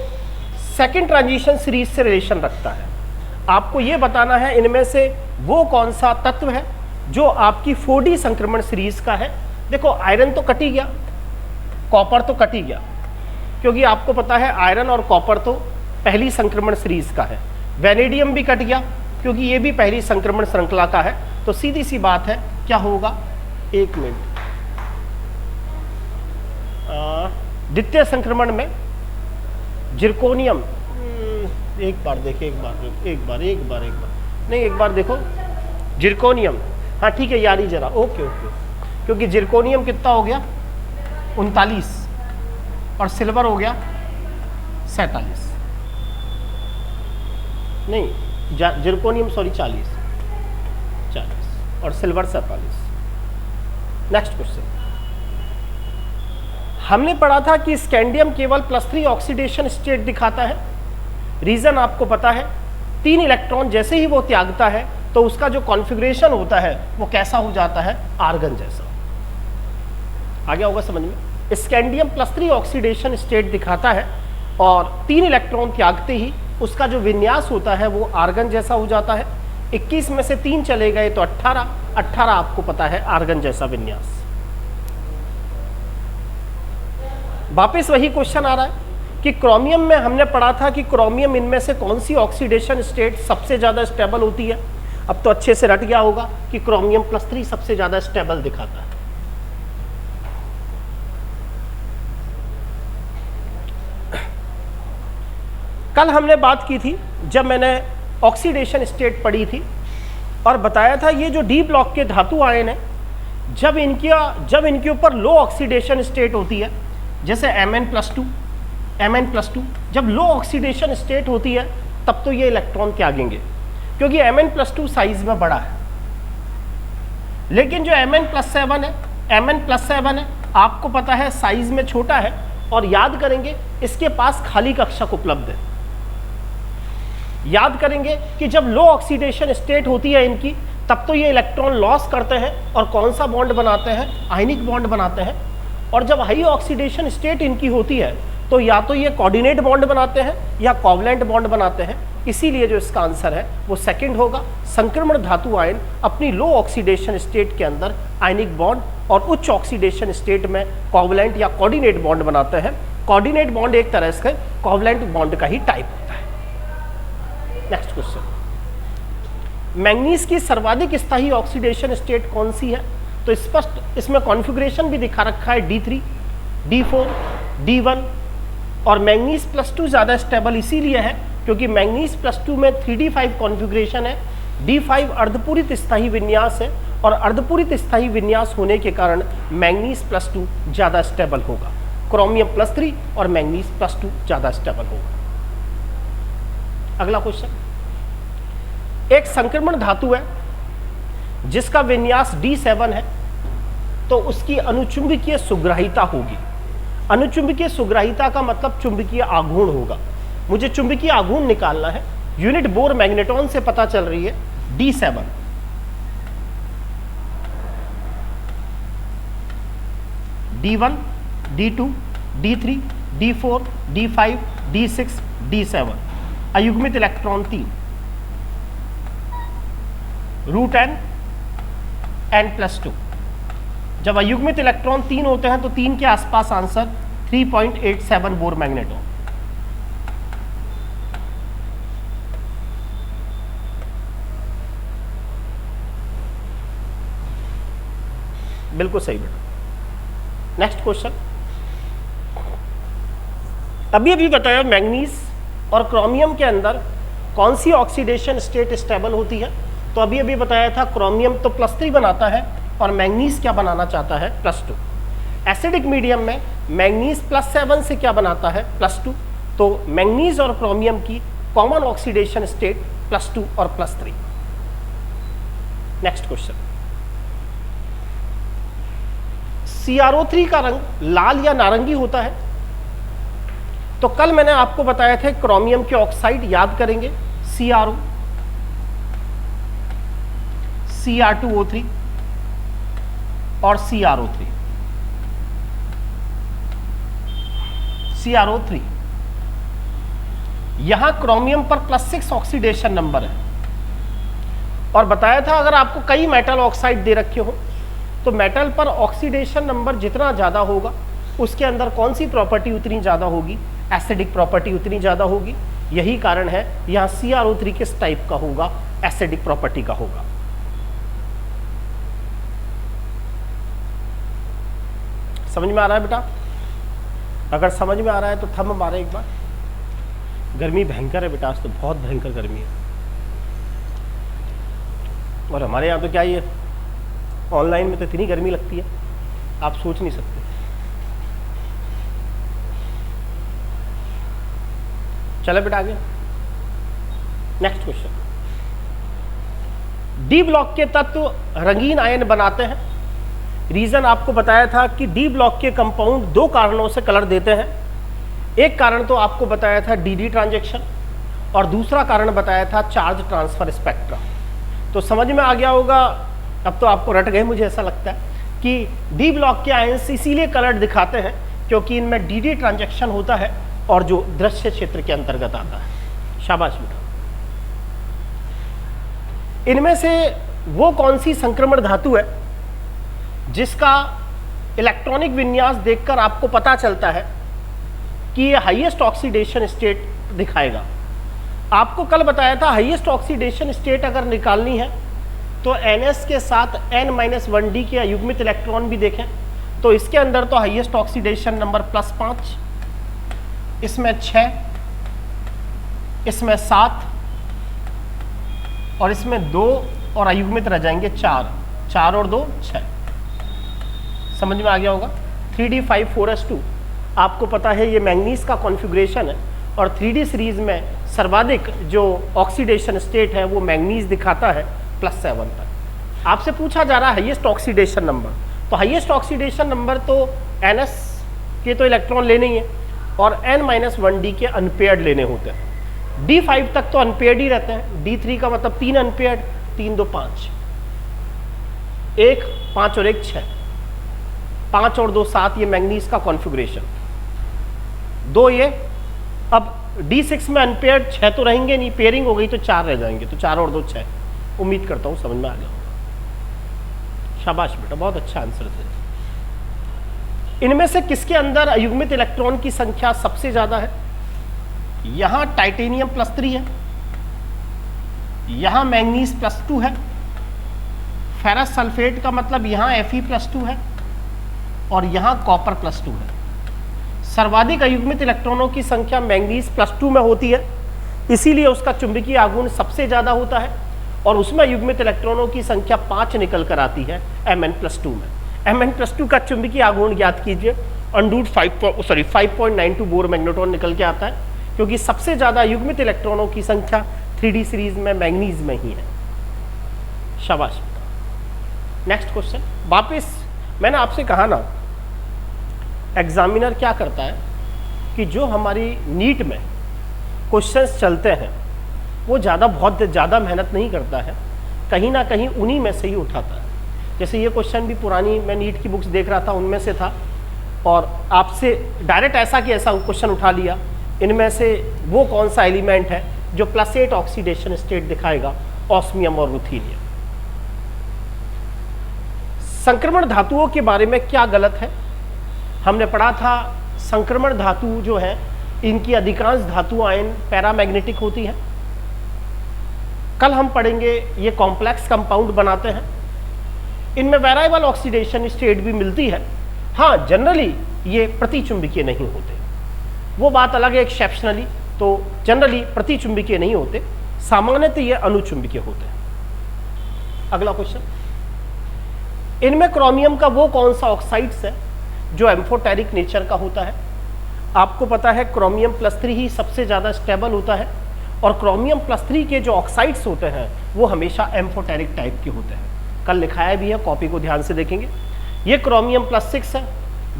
A: सेकंड ट्रांजिशन सीरीज से रिलेशन रखता है। आपको यह बताना है इनमें से वो कौन सा तत्व है जो आपकी 4D संक्रमण सीरीज का है। देखो, आयरन तो कट ही गया, कॉपर तो कट ही गया, क्योंकि आपको पता है आयरन और कॉपर तो पहली संक्रमण सीरीज का है। वैनेडियम भी कट गया क्योंकि ये भी पहली संक्रमण श्रृंखला का है। तो सीधी सी बात है, क्या होगा, एक मिनट, द्वितीय संक्रमण में जिरकोनियम, एक बार देखिए, एक बार नहीं, एक बार देखो, जिरकोनियम, हाँ ठीक है यारी जरा, ओके, क्योंकि जिरकोनियम कितना हो गया 39 और सिल्वर हो गया 47 नहीं, जिरकोनियम सॉरी 40 और सिल्वर 47। नेक्स्ट क्वेश्चन, हमने पढ़ा था कि स्कैंडियम केवल +3 ऑक्सीडेशन स्टेट दिखाता है। रीजन आपको पता है, 3 इलेक्ट्रॉन जैसे ही वो त्यागता है तो उसका जो कॉन्फ़िगरेशन होता है वो कैसा हो जाता है, आर्गन जैसा। आ गया होगा समझ में। स्कैंडियम +3 ऑक्सीडेशन स्टेट दिखाता है और 3 इलेक्ट्रॉन त्यागते ही उसका जो विन्यास होता है वो आर्गन जैसा हो जाता है। 21 में से 3 चले गए तो 18 आपको पता है आर्गन जैसा विन्यास। वापस वही क्वेश्चन आ रहा है कि क्रोमियम में हमने पढ़ा था कि क्रोमियम इनमें से कौन सी ऑक्सीडेशन स्टेट सबसे ज़्यादा स्टेबल होती है। अब तो अच्छे से रट गया होगा कि क्रोमियम +3 सबसे ज़्यादा स्टेबल दिखाता है। कल हमने बात की थी जब मैंने ऑक्सीडेशन स्टेट पढ़ी थी और बताया था ये जो डी ब्लॉक के धातु आयन है, जब इनके ऊपर लो ऑक्सीडेशन स्टेट होती है, जैसे Mn+2 जब लो ऑक्सीडेशन स्टेट होती है तब तो ये इलेक्ट्रॉन त्यागेंगे क्योंकि Mn+2 साइज में बड़ा है। लेकिन जो Mn+7 है आपको पता है साइज में छोटा है और याद करेंगे इसके पास खाली कक्षक उपलब्ध है। याद करेंगे कि जब लो ऑक्सीडेशन स्टेट होती है इनकी तब तो ये इलेक्ट्रॉन लॉस करते हैं और कौन सा बॉन्ड बनाते हैं, आयनिक बॉन्ड बनाते हैं। और जब हाई ऑक्सीडेशन स्टेट इनकी होती है तो या तो ये कोऑर्डिनेट बॉन्ड बनाते हैं या कोवलेंट बॉन्ड बनाते हैं। इसीलिए जो इसका आंसर है वो सेकंड होगा। संक्रमण धातु आयन अपनी लो ऑक्सीडेशन स्टेट के अंदर आयनिक बॉन्ड और उच्च ऑक्सीडेशन स्टेट में कोवलेंट या कोऑर्डिनेट बॉन्ड बनाते हैं। कोऑर्डिनेट बॉन्ड एक तरह से कोवलेंट बॉन्ड का ही टाइप होता है। नेक्स्ट क्वेश्चन, मैंगनीज की सर्वाधिक स्थायी ऑक्सीडेशन स्टेट कौन सी है? तो स्पष्ट इसमें कॉन्फ़िगरेशन भी दिखा रखा है, D3, D4, D1 और मैंगनीज +2 ज़्यादा स्टेबल इसीलिए है क्योंकि मैंगनीज +2 में 3D5 कॉन्फ़िगरेशन है। D5 अर्धपूरित स्थायी विन्यास है और अर्धपूरित स्थायी विन्यास होने के कारण मैंगनीज +2 ज़्यादा स्टेबल होगा। क्रोमियम +3 और मैंगनीज +2 ज़्यादा स्टेबल होगा। अगला क्वेश्चन, एक संक्रमण धातु है जिसका विन्यास D7 है तो उसकी अनुचुंबकीय सुग्राहिता होगी। अनुचुंबकीय सुग्राहिता का मतलब चुंबकीय आघूर्ण होगा। मुझे चुंबकीय आघूर्ण निकालना है। यूनिट बोर मैग्नेटॉन से पता चल रही है D7। D1, D2, D3, D4, D5, D6, D7 अयुग्मित electron 3 √n+2। जब अयुग्मित इलेक्ट्रॉन 3 होते हैं तो 3 के आसपास आंसर 3.87 बोर मैग्नेटॉन। बिल्कुल सही बेटा। नेक्स्ट क्वेश्चन, अभी बताया मैंगनीज और क्रोमियम के अंदर कौन सी ऑक्सीडेशन स्टेट स्टेबल होती है। तो अभी बताया था क्रोमियम तो +3 बनाता है और मैंगनीज क्या बनाना चाहता है, +2। एसिडिक मीडियम में मैंगनीज +7 से क्या बनाता है, +2। तो मैंगनीज और क्रोमियम की कॉमन ऑक्सीडेशन स्टेट +2 और +3। नेक्स्ट क्वेश्चन, CrO3 का रंग लाल या नारंगी होता है। तो कल मैंने आपको बताया था क्रोमियम के ऑक्साइड याद करेंगे, CrO, Cr2O3 और CrO3। CrO3 यहां क्रोमियम पर +6 ऑक्सीडेशन नंबर है और बताया था अगर आपको कई मेटल ऑक्साइड दे रखे हो तो मेटल पर ऑक्सीडेशन नंबर जितना ज़्यादा होगा उसके अंदर कौन सी प्रॉपर्टी उतनी ज़्यादा होगी, एसिडिक प्रॉपर्टी उतनी ज़्यादा होगी। यही कारण है यहाँ CrO3 किस टाइप का होगा, एसिडिक प्रॉपर्टी का होगा। समझ में आ रहा है बेटा? अगर समझ में आ रहा है तो थंब मारे एक बार। गर्मी भयंकर है बेटा, आज तो बहुत भयंकर गर्मी है। और हमारे यहाँ तो क्या ये ऑनलाइन में तो इतनी गर्मी लगती है आप सोच नहीं सकते। चले बेटा आगे। नेक्स्ट क्वेश्चन, डी ब्लॉक के तत्व रंगीन आयन बनाते हैं। रीजन आपको बताया था कि डी ब्लॉक के कंपाउंड दो कारणों से कलर देते हैं। एक कारण तो आपको बताया था डी ट्रांजैक्शन, और दूसरा कारण बताया था चार्ज ट्रांसफर स्पेक्ट्रा। तो समझ में आ गया होगा, अब तो आपको रट गए मुझे ऐसा लगता है कि डी ब्लॉक के आयन्स इसीलिए कलर दिखाते हैं क्योंकि इनमें डी ट्रांजैक्शन होता है और जो दृश्य क्षेत्र के अंतर्गत आता है। शाबाश बेटा। इनमें से वो कौन सी संक्रमण धातु है जिसका इलेक्ट्रॉनिक विन्यास देखकर आपको पता चलता है कि ये हाईएस्ट ऑक्सीडेशन स्टेट दिखाएगा। आपको कल बताया था हाईएस्ट ऑक्सीडेशन स्टेट अगर निकालनी है तो NS के साथ N-1D के अयुग्मित इलेक्ट्रॉन भी देखें तो इसके अंदर तो हाईएस्ट ऑक्सीडेशन नंबर +5, इसमें 6, इसमें 7 और इसमें 2 और अयुग्मित रह जाएंगे 4। 4 और 2 6। समझ में आ गया होगा। 3D5 4s2 आपको पता है ये मैंगनीज का कॉन्फ़िगरेशन है और 3D सीरीज में सर्वाधिक जो ऑक्सीडेशन स्टेट है वो मैंगनीज दिखाता है +7 तक। आपसे पूछा जा रहा है हाईएस्ट ऑक्सीडेशन नंबर, तो हाईएस्ट ऑक्सीडेशन नंबर तो NS के तो इलेक्ट्रॉन लेने ही है और N-1D के अनपेयर्ड लेने होते हैं। D5 तक तो अनपेयर्ड ही रहते हैं। D3 का मतलब 3 अनपेयर्ड, 3 2 5, 1 5 और 1 6, 5 और 2 7 ये मैंगनीज का कॉन्फ़िगरेशन। 2 ये, अब D6 में अनपेयर्ड 6 तो रहेंगे नहीं, पेयरिंग हो गई तो 4 रह जाएंगे, तो 4 और 2 6। उम्मीद करता हूँ समझ में आ गया होगा। शाबाश बेटा, बहुत अच्छा आंसर है। इनमें से किसके अंदर अयुग्मित इलेक्ट्रॉन की संख्या सबसे ज्यादा है? यहां टाइटेनियम +3 है, यहां मैंगनीज +2 है, फेरस सल्फेट का मतलब यहां Fe+2 है और यहां कॉपर +2 है। सर्वाधिक अयुग्मित इलेक्ट्रॉनों की संख्या मैंगनीज +2 में होती है, इसीलिए उसका चुंबकीय आघूर्ण सबसे ज्यादा होता है और उसमें अयुग्मित इलेक्ट्रॉनों की संख्या 5 निकल कर आती है Mn+2 में। Mn+2 का चुंबकीय आघूर्ण ज्ञात कीजिए, अंडूट 5.92 बोर मैग्नेट्रॉन निकल के आता है क्योंकि सबसे ज्यादा अयुग्मित इलेक्ट्रॉनों की संख्या 3D सीरीज में मैंगनीज में ही है। शाबाश। नेक्स्ट क्वेश्चन, वापस मैंने आपसे कहा ना एग्जामिनर क्या करता है कि जो हमारी नीट में क्वेश्चंस चलते हैं वो बहुत ज़्यादा मेहनत नहीं करता है, कहीं ना कहीं उन्हीं में से ही उठाता है। जैसे ये क्वेश्चन भी पुरानी मैं नीट की बुक्स देख रहा था उनमें से था और आपसे डायरेक्ट ऐसा कि ऐसा क्वेश्चन उठा लिया। इनमें से वो कौन सा एलिमेंट है जो +8 ऑक्सीडेशन स्टेट दिखाएगा? ऑस्मियम और रुथीनियम। संक्रमण धातुओं के बारे में क्या गलत है? हमने पढ़ा था संक्रमण धातु जो है इनकी अधिकांश धातु आयन पैरामैग्नेटिक होती है। कल हम पढ़ेंगे ये कॉम्प्लेक्स कंपाउंड बनाते हैं, इनमें वेरिएबल ऑक्सीडेशन स्टेट भी मिलती है। हाँ, जनरली ये प्रतिचुंबकीय नहीं होते, वो बात अलग है एक्सेप्शनली, तो जनरली प्रतिचुंबकीय नहीं होते, सामान्यतः ये अनुचुंबकीय होते हैं। अगला क्वेश्चन, इनमें क्रोमियम का वो कौन सा ऑक्साइड्स है जो एम्फोटेरिक नेचर का होता है? आपको पता है क्रोमियम +3 ही सबसे ज़्यादा स्टेबल होता है और क्रोमियम +3 के जो ऑक्साइड्स होते हैं वो हमेशा एम्फोटेरिक टाइप के होते हैं। कल लिखाया भी है, कॉपी को ध्यान से देखेंगे। ये क्रोमियम +6 है,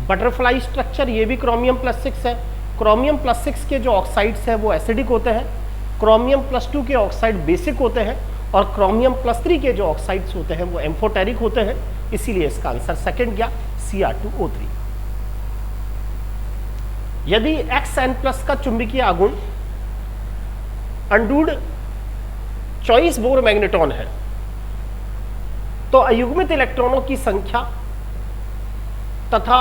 A: बटरफ्लाई स्ट्रक्चर, ये भी क्रोमियम +6 है। क्रोमियम +6 के जो ऑक्साइड्स हैं वो एसिडिक होते हैं, क्रोमियम +2 के ऑक्साइड बेसिक होते हैं और क्रोमियम +3 के जो ऑक्साइड्स होते हैं वो एम्फोटेरिक होते हैं, इसीलिए इसका आंसर सेकंड गया Cr2O3। यदि Xn+ का चुंबकीय आघूर्ण अंडूड 24 बोर मैग्नेट्रॉन है तो अयुग्मित इलेक्ट्रॉनों की संख्या तथा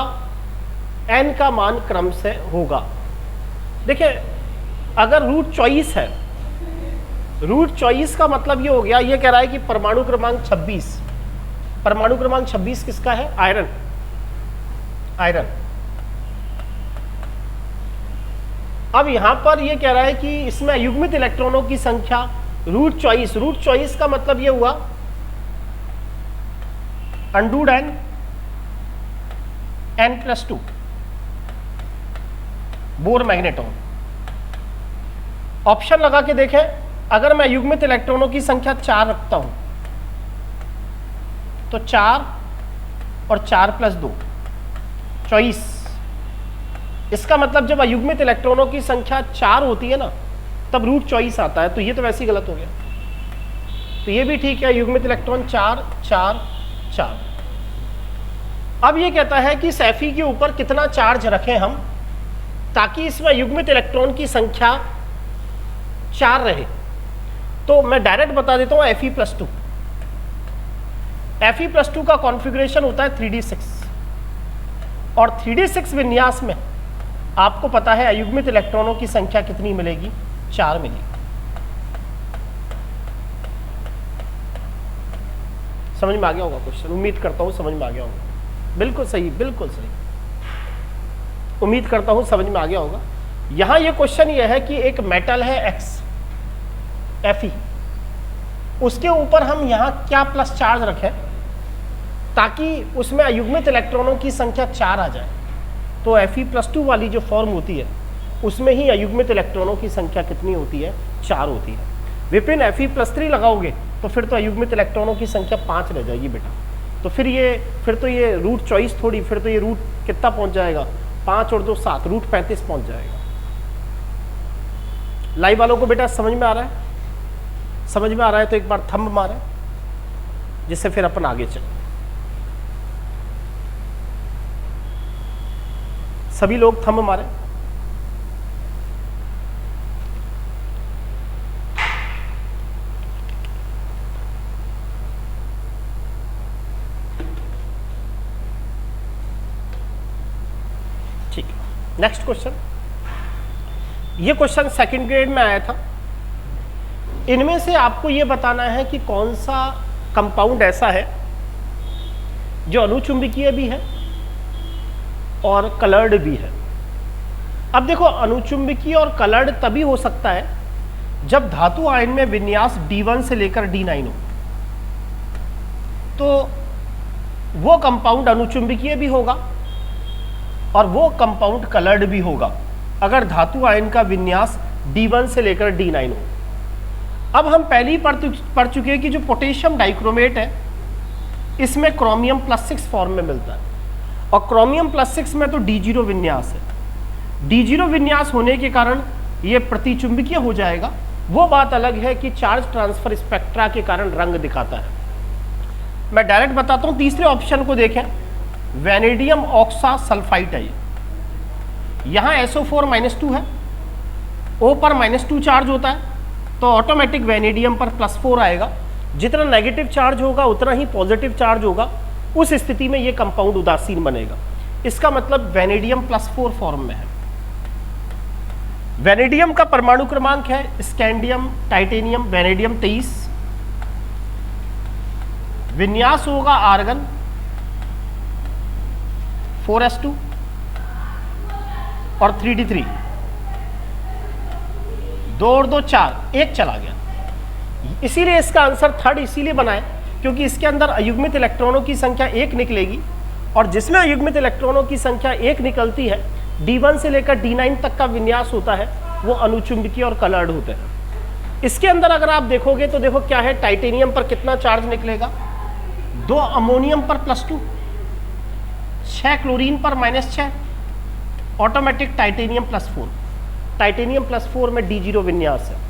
A: n का मान क्रम से होगा। देखिए, अगर √24 है, √24 का मतलब ये हो गया, ये कह रहा है कि परमाणु क्रमांक 26, परमाणु क्रमांक 26 किसका है? आयरन। आयरन। अब यहां पर ये कह रहा है कि इसमें अयुग्मित इलेक्ट्रॉनों की संख्या √24 का मतलब ये हुआ अंडूड n+2 बोर मैग्नेट्रॉन। ऑप्शन लगा के देखें, अगर मैं युग्मित इलेक्ट्रॉनों की संख्या 4 रखता हूं तो 4 और 4 + 2 24। इसका मतलब जब अयुग्मित इलेक्ट्रॉनों की संख्या 4 होती है ना तब √24 आता है, तो ये तो वैसे ही गलत हो गया। तो ये भी ठीक है, युग्मित इलेक्ट्रॉन 4 4 4। अब ये कहता है कि इस Fe के ऊपर कितना चार्ज रखें हम ताकि इसमें युग्मित इलेक्ट्रॉन की संख्या 4 रहे। तो मैं डायरेक्ट बता देता हूं Fe+2। Fe+2 का कॉन्फ़िगरेशन होता है 3d6 और 3d6 विन्यास में आपको पता है अयुग्मित इलेक्ट्रॉनों की संख्या कितनी मिलेगी, 4 मिलेगी। समझ में आ गया होगा क्वेश्चन, उम्मीद करता हूं समझ में आ गया होगा। बिल्कुल सही, बिल्कुल सही, उम्मीद करता हूं समझ में आ गया होगा। यहां ये क्वेश्चन ये है कि एक मेटल है X Fe, उसके ऊपर हम यहां क्या प्लस चार्ज रखें ताकि उसमें अयुग्मित इलेक्ट्रॉनों की संख्या 4 आ जाए। तो Fe+2 वाली जो फॉर्म होती है उसमें ही अयुग्मित इलेक्ट्रॉनों की संख्या कितनी होती है, 4 होती है। विपिन Fe+3 लगाओगे तो फिर तो अयुग्मित इलेक्ट्रॉनों की संख्या 5 रह जाएगी बेटा। तो फिर तो ये √24 थोड़ी, फिर तो ये रूट कितना पहुंच जाएगा, 5 और 2 7, √35 पहुंच जाएगा। लाइव वालों को बेटा समझ में आ रहा है? समझ में आ रहा है तो एक बार थंब मारें जिससे फिर अपन आगे चलें। सभी लोग थंब मारें। ठीक, नेक्स्ट क्वेश्चन। ये क्वेश्चन सेकंड ग्रेड में आया था। इनमें से आपको ये बताना है कि कौन सा कंपाउंड ऐसा है जो अनुचुंबकीय भी है और कलर्ड भी है। अब देखो, अनुचुंबकीय और कलर्ड तभी हो सकता है जब धातु आयन में विन्यास D1 से लेकर D9 हो, तो वो कंपाउंड अनुचुंबकीय भी होगा और वो कंपाउंड कलर्ड भी होगा अगर धातु आयन का विन्यास D1 से लेकर D9 हो। अब हम पहले ही पढ़ चुके हैं कि जो पोटेशियम डाइक्रोमेट है इसमें क्रोमियम +6 फॉर्म में मिलता है और क्रोमियम +6 में तो D0 विन्यास है। D0 विन्यास होने के कारण ये प्रतिचुंबकीय हो जाएगा। वो बात अलग है कि चार्ज ट्रांसफर स्पेक्ट्रा के कारण रंग दिखाता है। मैं डायरेक्ट बताता हूँ, तीसरे ऑप्शन को देखें, वैनेडियम ऑक्सा सल्फाइड है। यहाँ SO4-2 है, O पर -2 चार्ज होता है तो ऑटोमेटिक वैनेडियम पर +4 आएगा। जितना नेगेटिव चार्ज होगा उतना ही पॉजिटिव चार्ज होगा। उस स्थिति में ये कंपाउंड उदासीन बनेगा। इसका मतलब वैनेडियम +4 फॉर्म में है। वैनेडियम का परमाणु क्रमांक है स्कैंडियम टाइटेनियम वैनेडियम 23। विन्यास होगा आर्गन 4s2 और 3d3। 2 और 2 4, 1 चला गया। इसीलिए इसका आंसर थर्ड इसीलिए बनाए क्योंकि इसके अंदर अयुग्मित इलेक्ट्रॉनों की संख्या 1 निकलेगी और जिसमें अयुग्मित इलेक्ट्रॉनों की संख्या 1 निकलती है, D1 से लेकर D9 तक का विन्यास होता है, वो अनुचुंबकीय और कलर्ड होते हैं। इसके अंदर अगर आप देखोगे तो देखो क्या है, टाइटेनियम पर कितना चार्ज निकलेगा, 2 अमोनियम पर +2, 6 क्लोरीन पर -6, ऑटोमेटिक टाइटेनियम +4। टाइटेनियम +4 में D0 विन्यास है।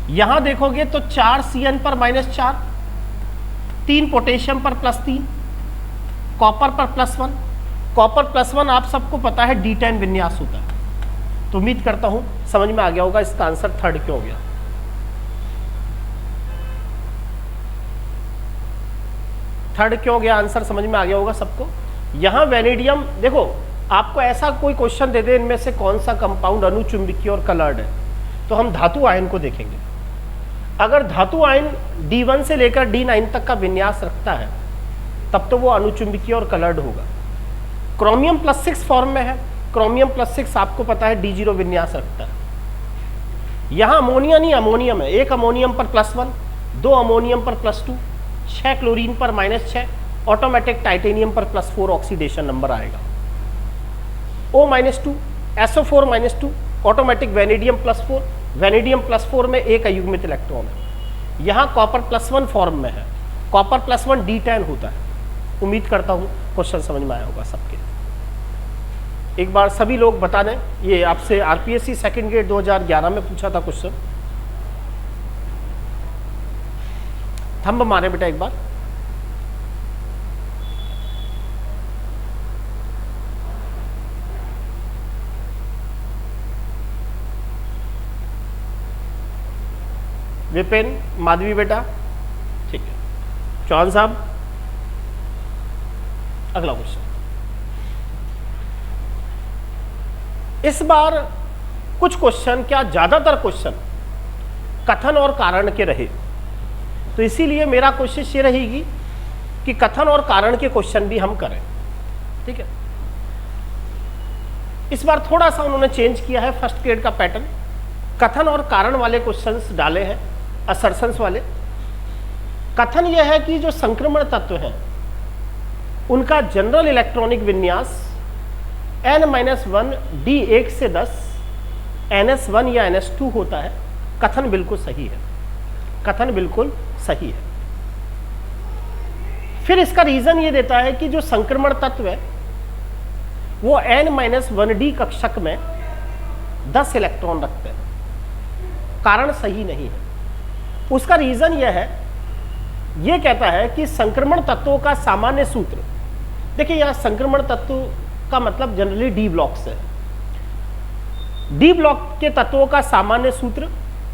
A: यहां देखोगे तो 4 CN पर -4, 3 पोटेशियम पर +3, कॉपर पर +1। कॉपर +1 आप सबको पता है D10 विन्यास होता है। तो उम्मीद करता हूं समझ में आ गया होगा इसका आंसर थर्ड क्यों हो गया। थर्ड क्यों गया आंसर समझ में आ गया होगा सबको। यहां वैनेडियम, देखो आपको ऐसा कोई क्वेश्चन दे दे इनमें से कौन सा कंपाउंड अनुचुंबकीय और कलर्ड है, तो हम धातु आयन को देखेंगे। अगर धातु आयन D1 से लेकर D9 तक का विन्यास रखता है तब तो वो अनुचुंबकीय और कलर्ड होगा। क्रोमियम +6 फॉर्म में है। क्रोमियम +6 आपको पता है D0 विन्यास रखता है। यहाँ अमोनिया नहीं, अमोनियम है। 1 अमोनियम पर +1, 2 अमोनियम पर +2, 6 क्लोरीन पर -6, ऑटोमेटिक टाइटेनियम पर +4 ऑक्सीडेशन नंबर आएगा। O-2, SO4-2, automatic vanadium +4, vanadium +4 में एक अयुग्मित इलेक्ट्रॉन है। यहाँ कॉपर +1 फॉर्म में है, कॉपर +1 D10 होता है। उम्मीद करता हूँ क्वेश्चन समझ में आया होगा सबके। एक बार सभी लोग बता दें, ये आपसे आरपीएससी सेकंड ग्रेड 2011 में पूछा था क्वेश्चन। थंब मारे बेटा एक बार। विपिन, माधवी बेटा, ठीक है। चौहान साहब, अगला क्वेश्चन। इस बार कुछ क्वेश्चन, क्या ज्यादातर क्वेश्चन कथन और कारण के रहे, तो इसीलिए मेरा कोशिश ये रहेगी कि कथन और कारण के क्वेश्चन भी हम करें, ठीक है। इस बार थोड़ा सा उन्होंने चेंज किया है फर्स्ट ग्रेड का पैटर्न। कथन और कारण वाले क्वेश्चंस डाले हैं, असर्शंस वाले। कथन यह है कि जो संक्रमण तत्व हैं उनका जनरल इलेक्ट्रॉनिक विन्यास n-1 d1 से 10 ns1 या ns2 होता है। कथन बिल्कुल सही है, कथन बिल्कुल सही है। फिर इसका रीजन ये देता है कि जो संक्रमण तत्व है वो n-1d कक्षक में 10 इलेक्ट्रॉन रखते हैं। कारण सही नहीं है। उसका रीजन यह है, ये कहता है कि संक्रमण तत्वों का सामान्य सूत्र, देखिए यहां संक्रमण तत्व का मतलब जनरली डी ब्लॉक से। डी ब्लॉक के तत्वों का सामान्य सूत्र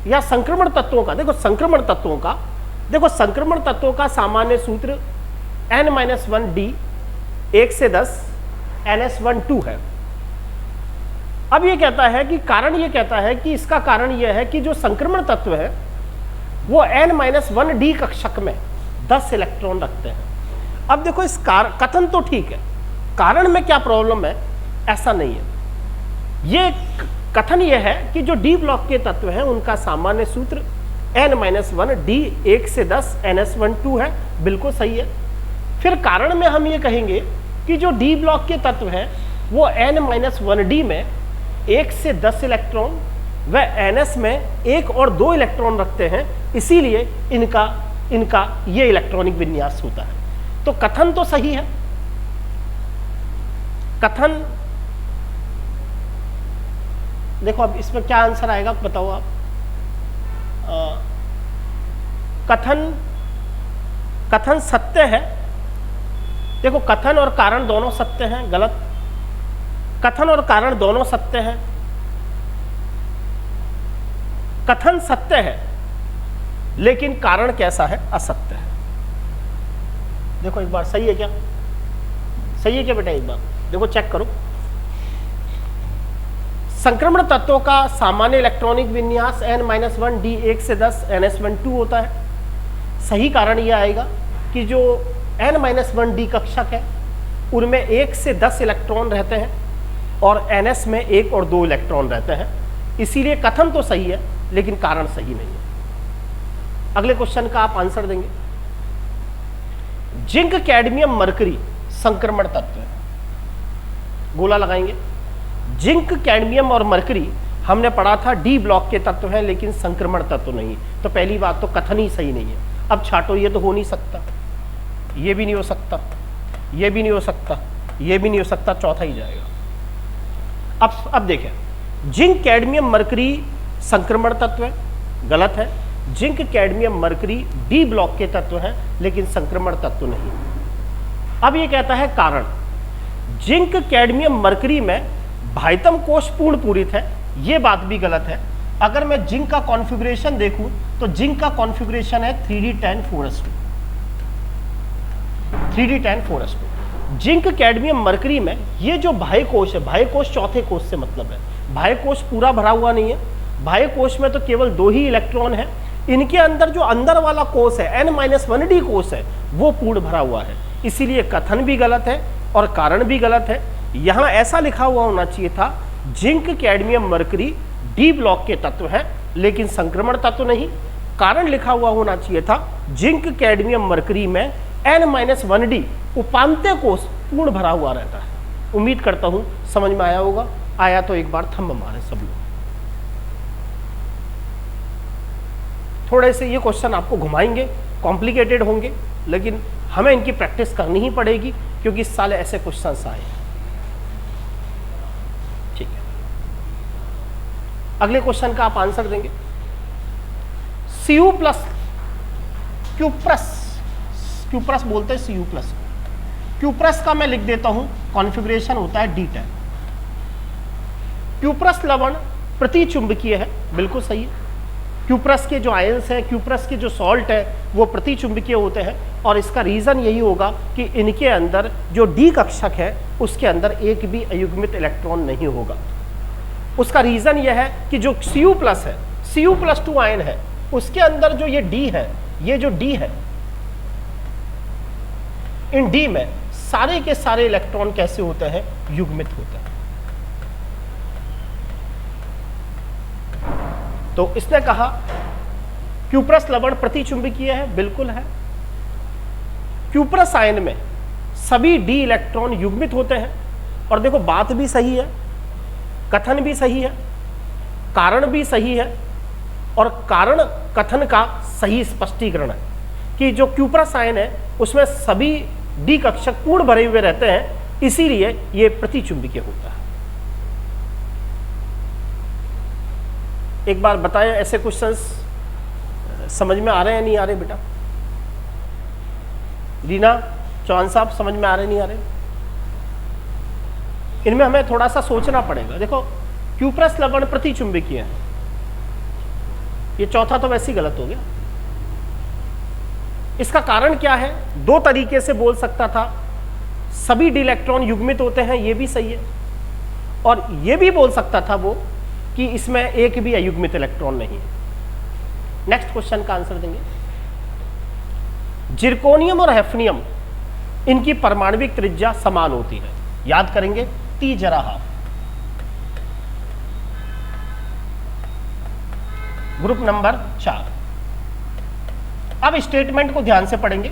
A: या संक्रमण तत्वों का, देखो संक्रमण तत्वों का, देखो संक्रमण तत्वों का सामान्य सूत्र n-1 d 1 से 10 ns1 है। अब ये कहता है कि कारण, ये कहता है कि इसका कारण यह है कि जो संक्रमण तत्व है वो n-1 d कक्षक में 10 इलेक्ट्रॉन रखते हैं। अब देखो इस कथन तो ठीक है, कारण में क्या प्रॉब्लम है, ऐसा नहीं है। ये कथन यह है कि जो डी ब्लॉक के तत्व हैं उनका सामान्य सूत्र n-1 d 1 से 10 ns1 है, बिल्कुल सही है। फिर कारण में हम ये कहेंगे कि जो डी ब्लॉक के तत्व हैं वो n-1 d में 1 से 10 इलेक्ट्रॉन व ns में 1 और 2 इलेक्ट्रॉन रखते हैं, इसीलिए इनका ये इलेक्ट्रॉनिक विन्यास होता है। तो कथन तो सही है। कथन, देखो अब इसमें क्या आंसर आएगा बताओ आप। कथन सत्य है। देखो कथन और कारण दोनों सत्य हैं, गलत। कथन और कारण दोनों सत्य हैं। कथन सत्य है लेकिन कारण कैसा है, असत्य है। देखो एक बार, सही है क्या, सही है क्या बेटा, एक बार देखो चेक करो। संक्रमण तत्वों का सामान्य इलेक्ट्रॉनिक विन्यास n-1 d 1 से 10 ns1 होता है। सही कारण यह आएगा कि जो n-1 d कक्षक है उनमें 1 से 10 इलेक्ट्रॉन रहते हैं और ns में 1 और 2 इलेक्ट्रॉन रहते हैं, इसीलिए कथन तो सही है लेकिन कारण सही नहीं है। अगले क्वेश्चन का आप आंसर देंगे। जिंक, कैडमियम, मरकरी संक्रमण तत्व है। गोला लगाएंगे। जिंक, कैडमियम और मरकरी हमने पढ़ा था डी ब्लॉक के तत्व हैं लेकिन संक्रमण तत्व नहीं। तो पहली बात तो कथन ही सही नहीं है। अब छाटो, ये तो हो नहीं सकता, ये भी नहीं हो सकता, ये भी नहीं हो सकता, ये भी नहीं हो सकता, चौथा ही जाएगा। अब देखें, जिंक, कैडमियम, मरकरी संक्रमण तत्व है, गलत है। Zinc, cadmium, mercury D block के तत्व हैं लेकिन संक्रमण तत्व नहीं। अब ये कहता है कारण, जिंक, कैडमियम, मरकरी में भाइतम कोश पूर्ण पूरित है, ये बात भी गलत है। अगर मैं जिंक का कॉन्फ़िगरेशन देखूं तो जिंक का कॉन्फ़िगरेशन है 3d10 4s2। Zinc, cadmium, mercury में ये जो बाह्य कोश है, बाह्य कोश चौथे कोश से मतलब है, बाह्य कोश पूरा भरा हुआ नहीं है। बाह्य कोश में तो केवल 2 ही इलेक्ट्रॉन है। इनके अंदर जो अंदर वाला कोश है n-1 d कोश है वो पूर्ण भरा हुआ है, इसीलिए कथन भी गलत है और कारण भी गलत है। यहां ऐसा लिखा हुआ होना चाहिए था, zinc, cadmium, mercury D block के तत्व है लेकिन संक्रमण तत्व नहीं। कारण लिखा हुआ होना चाहिए था, जिंक, कैडमियम, मरकरी में n-1 d उपांत्य कोश पूर्ण भरा हुआ रहता है। उम्मीद करता हूं समझ में आया होगा। आया तो एक बार थंब मारे सब लोग। थोड़े से ये क्वेश्चन आपको घुमाएंगे, कॉम्प्लिकेटेड होंगे, लेकिन हमें इनकी प्रैक्टिस करनी ही पड़ेगी क्योंकि इस साल ऐसे क्वेश्चंस आए हैं। ठीक है, अगले क्वेश्चन का आप आंसर देंगे। Cu प्लस क्यूप्रस बोलते हैं Cu प्लस। क्यूप्रस का मैं लिख देता हूं, कॉन्फ़िगरेशन होता है D10। क्यूप्रस लवण प्रति चुंबकीय है, बिल्कुल सही है। क्यूप्रस के जो आयंस हैं, क्यूप्रस के जो सॉल्ट है वो प्रति चुंबकीय होते हैं, और इसका रीजन यही होगा कि इनके अंदर जो डी कक्षक है उसके अंदर एक भी अयुग्मित इलेक्ट्रॉन नहीं होगा। उसका रीजन यह है कि जो Cu प्लस है, Cu+2 आयन है, उसके अंदर जो ये D है, ये जो D है, इन D में सारे के सारे इलेक्ट्रॉन कैसे होते हैं? युग्मित होते हैं। तो इसने कहा क्यूप्रस लवण प्रति चुंबकीय है, बिल्कुल है। क्यूप्रस आयन में सभी D इलेक्ट्रॉन युग्मित होते हैं, और देखो बात भी सही है, कथन भी सही है, कारण भी सही है, और कारण कथन का सही स्पष्टीकरण है कि जो क्यूप्रस आयन है उसमें सभी डी कक्षक पूर्ण भरे हुए रहते हैं, इसीलिए ये प्रतिचुंबकीय होता है। एक बार बताएं, ऐसे क्वेश्चंस समझ में आ रहे हैं नहीं आ रहे बेटा? रीना, चौहान साहब, समझ में आ रहे नहीं आ रहे? इनमें हमें थोड़ा सा सोचना पड़ेगा। देखो, क्यूप्रस लवण प्रतिचुंबकीय है, ये चौथा तो वैसे ही गलत हो गया। इसका कारण क्या है? दो तरीके से बोल सकता था, सभी डी इलेक्ट्रॉन युग्मित होते हैं, ये भी सही है, और ये भी बोल सकता था वो कि इसमें एक भी अयुग्मित इलेक्ट्रॉन नहीं है। नेक्स्ट क्वेश्चन का आंसर देंगे। जिरकोनियम और हैफनियम, इनकी परमाणविक त्रिज्या समान होती है, याद करेंगे, T जरा हाफ। Group number 4। अब स्टेटमेंट को ध्यान से पढ़ेंगे।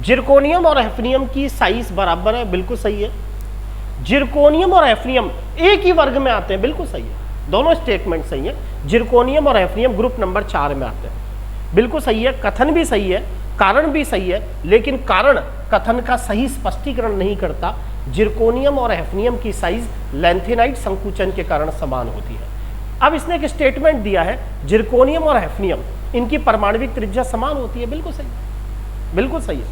A: जिरकोनियम और हैफनियम की साइज बराबर है, बिल्कुल सही है। जिरकोनियम और हैफनियम एक ही वर्ग में आते हैं, बिल्कुल सही है, दोनों स्टेटमेंट सही है। जिरकोनियम और हैफनियम ग्रुप नंबर 4 में आते हैं, बिल्कुल सही है। कथन भी सही है, कारण भी सही है, लेकिन कारण कथन का सही स्पष्टीकरण नहीं करता। जिरकोनियम और हैफनियम की साइज लैंथेनाइट संकुचन के कारण समान होती है। अब इसने एक स्टेटमेंट दिया है, जिरकोनियम और हैफनियम इनकी परमाणविक त्रिज्या समान होती है, बिल्कुल सही, बिल्कुल सही है,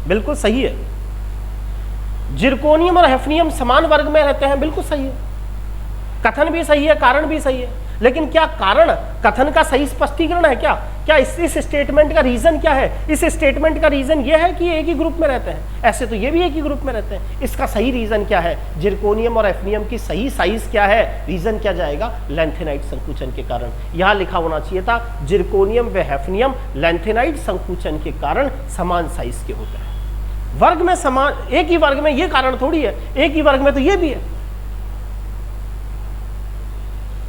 A: बिल्कुल सही है। जिरकोनियम और हैफनियम समान वर्ग में रहते हैं, बिल्कुल सही है। कथन भी सही है, कारण भी सही है, लेकिन क्या कारण कथन का सही स्पष्टीकरण है? क्या इस स्टेटमेंट का रीजन क्या है? इस स्टेटमेंट का रीजन यह है कि एक ही ग्रुप में रहते हैं, ऐसे तो ये भी एक ही ग्रुप में रहते हैं। इसका सही रीजन क्या है? जिरकोनियम और हैफनियम की सही साइज क्या है? रीजन क्या जाएगा? लैंथेनाइट संकुचन के कारण। यहां लिखा होना चाहिए था, जिरकोनियम व हैफनियम लैंथेनाइट संकुचन के कारण समान साइज के होते हैं। वर्ग में समान, एक ही वर्ग में ये कारण थोड़ी है, एक ही वर्ग में तो ये भी है।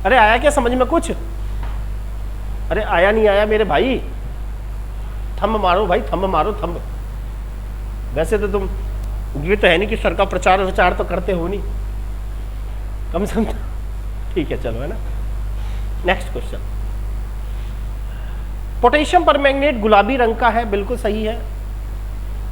A: अरे आया क्या समझ में कुछ? अरे आया नहीं आया मेरे भाई? थंब मारो भाई, थंब मारो, थंब। वैसे तो तुम, ये तो है नहीं कि सर का प्रचार विचार तो करते हो नहीं, कम से कम। ठीक है, चलो, है ना। Next question. पोटेशियम परमैंगनेट गुलाबी रंग का है, बिल्कुल सही है।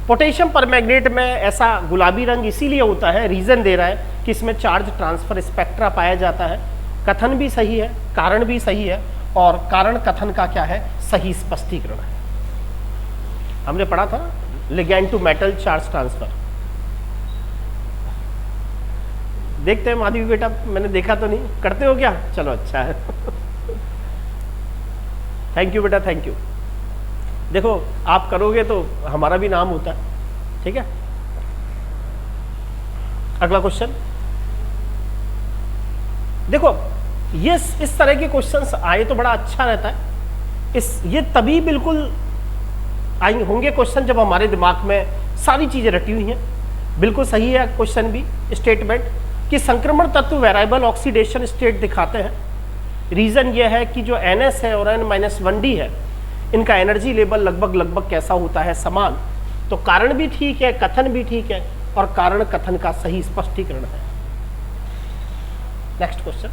A: पोटेशियम परमैंगनेट में ऐसा गुलाबी रंग इसीलिए होता है, रीजन दे रहा है कि इसमें चार्ज ट्रांसफर स्पेक्ट्रा पाया जाता है। कथन भी सही है, कारण भी सही है, और कारण कथन का क्या है? सही स्पष्टीकरण है। हमने पढ़ा था ligand to metal charge transfer. देखते हैं माधवी बेटा, मैंने देखा तो नहीं, करते हो क्या? चलो, अच्छा है। थैंक यू बेटा, थैंक यू। देखो, आप करोगे तो हमारा भी नाम होता है, ठीक है। अगला क्वेश्चन देखो, ये इस तरह के क्वेश्चंस आए तो बड़ा अच्छा रहता है। ये तभी बिल्कुल आएंगे होंगे क्वेश्चन जब हमारे दिमाग में सारी चीजें रटी हुई हैं। बिल्कुल सही है क्वेश्चन भी, स्टेटमेंट कि संक्रमण तत्व वेरिएबल ऑक्सीडेशन स्टेट दिखाते हैं। रीजन ये है कि जो NS है और N-1D है, इनका एनर्जी लेवल लगभग कैसा होता है? समान। तो कारण भी ठीक है, कथन भी ठीक है, और कारण कथन का सही स्पष्टीकरण है। Next question.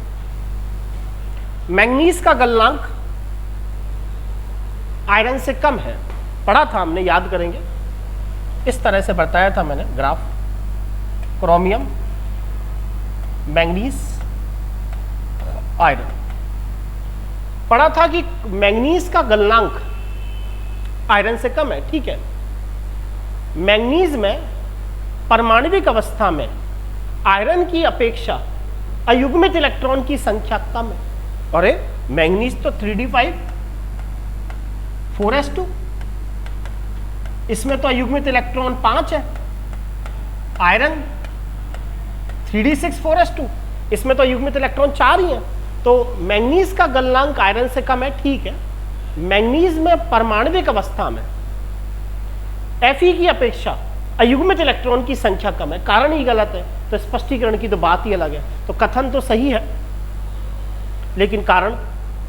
A: मैंगनीज का गलनांक आयरन से कम है, पढ़ा था हमने, याद करेंगे, इस तरह से बताया था मैंने ग्राफ, क्रोमियम, मैंगनीज, आयरन। पढ़ा था कि मैंगनीज का गलनांक आयरन से कम है, ठीक है। मैंगनीज में परमाणविक अवस्था में आयरन की अपेक्षा अयुग्मित इलेक्ट्रॉन की संख्या कम है। अरे मैंगनीज तो 3d5 4s2, इसमें तो अयुग्मित इलेक्ट्रॉन 5 है। आयरन 3d6 4s2, इसमें तो अयुग्मित इलेक्ट्रॉन 4 ही है। तो मैंगनीज का गलनांक आयरन से कम है, ठीक है। मैंगनीज में परमाणविक अवस्था में Fe की अपेक्षा अयुग्मित इलेक्ट्रॉन की संख्या कम है, कारण ही गलत है, तो स्पष्टीकरण की तो बात ही अलग है। तो कथन तो सही है, लेकिन कारण,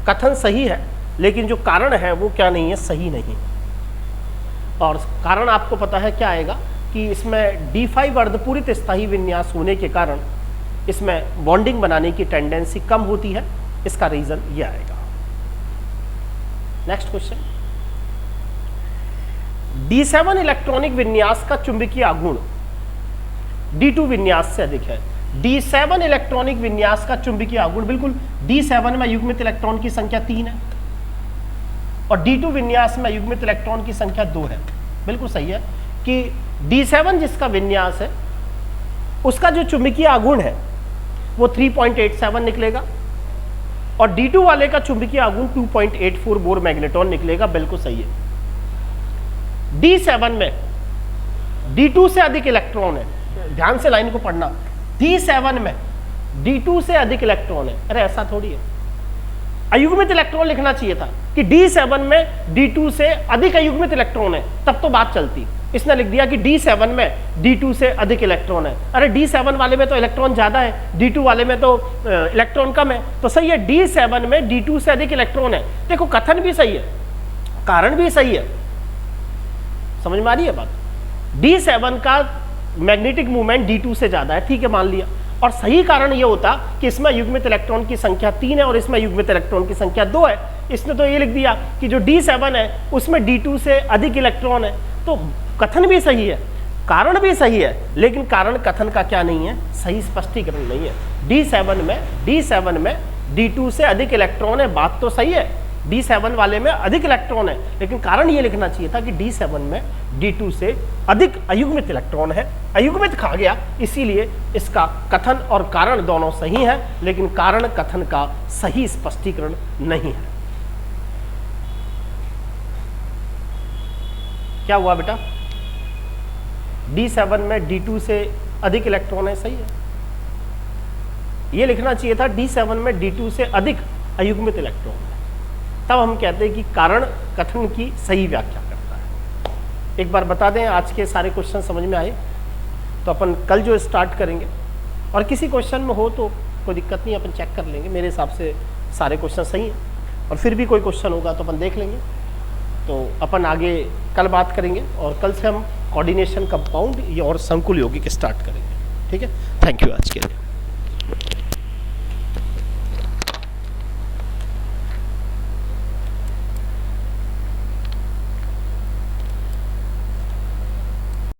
A: कथन सही है लेकिन जो कारण है वो क्या नहीं है, सही नहीं। और कारण आपको पता है क्या आएगा कि इसमें D5 अर्धपूरित स्थायी विन्यास होने के कारण इसमें बॉन्डिंग बनाने की टेंडेंसी कम होती है, इसका रीजन ये आएगा। नेक्स्ट क्वेश्चन, D7 इलेक्ट्रॉनिक विन्यास का चुंबकीय आघूर्ण D2 विन्यास से अधिक है। D7 इलेक्ट्रॉनिक विन्यास का चुंबकीय आघूर्ण, बिल्कुल D7 में युग्मित इलेक्ट्रॉन की संख्या 3 है और D2 विन्यास में युग्मित इलेक्ट्रॉन की संख्या 2 है। बिल्कुल सही है कि D7 जिसका विन्यास है उसका जो चुंबकीय आघूर्ण है वो 3.87 निकलेगा और D2 वाले का चुंबकीय आघूर्ण 2.84 बोर मैग्नेटॉन निकलेगा। बिल्कुल सही है। D7 में D2 से अधिक इलेक्ट्रॉन है, ध्यान से लाइन को पढ़ना। D7 में D2 से अधिक इलेक्ट्रॉन है, अरे ऐसा थोड़ी है, अयुग्मित इलेक्ट्रॉन लिखना चाहिए था कि D7 में D2 से अधिक अयुग्मित इलेक्ट्रॉन है, तब तो बात चलती। इसने लिख दिया कि D7 में D2 से अधिक इलेक्ट्रॉन है। अरे D7 वाले में तो इलेक्ट्रॉन ज्यादा है, D2 वाले में तो इलेक्ट्रॉन कम है, तो सही है D7 में D2 से अधिक इलेक्ट्रॉन है। देखो कथन भी सही है, कारण भी सही है, समझ में आ रही है बात। D7 का मैग्नेटिक मूवमेंट D2 से ज्यादा है, ठीक है, मान लिया। और सही कारण यह होता कि इसमें युग्मित इलेक्ट्रॉन की संख्या 3 है और इसमें युग्मित इलेक्ट्रॉन की संख्या 2 है। इसने तो ये लिख दिया कि जो D7 है उसमें D2 से अधिक इलेक्ट्रॉन है, तो कथन भी सही है, कारण भी सही है, लेकिन कारण कथन का क्या नहीं है, सही स्पष्टीकरण नहीं है। D7 में D2 से अधिक इलेक्ट्रॉन है, बात तो सही है, D7 वाले में अधिक इलेक्ट्रॉन है, लेकिन कारण ये लिखना चाहिए था कि D7 में D2 से अधिक अयुग्मित इलेक्ट्रॉन है। अयुग्मित खा गया, इसीलिए इसका कथन और कारण दोनों सही है, लेकिन कारण कथन का सही स्पष्टीकरण नहीं है। क्या हुआ बेटा? D7 में D2 से अधिक इलेक्ट्रॉन है, सही है। यह लिखना चाहिए था D7 में D2 से अधिक अयुग्मित इलेक्ट्रॉन है, तब हम कहते हैं कि कारण कथन की सही व्याख्या करता है। एक बार बता दें, आज के सारे क्वेश्चन समझ में आए तो अपन कल जो स्टार्ट करेंगे, और किसी क्वेश्चन में हो तो कोई दिक्कत नहीं, अपन चेक कर लेंगे। मेरे हिसाब से सारे क्वेश्चन सही हैं, और फिर भी कोई क्वेश्चन होगा तो अपन देख लेंगे। तो अपन आगे कल बात करेंगे, और कल से हम कोऑर्डिनेशन कंपाउंड और संकुल यौगिक स्टार्ट करेंगे। ठीक है, थैंक यू आज के लिए।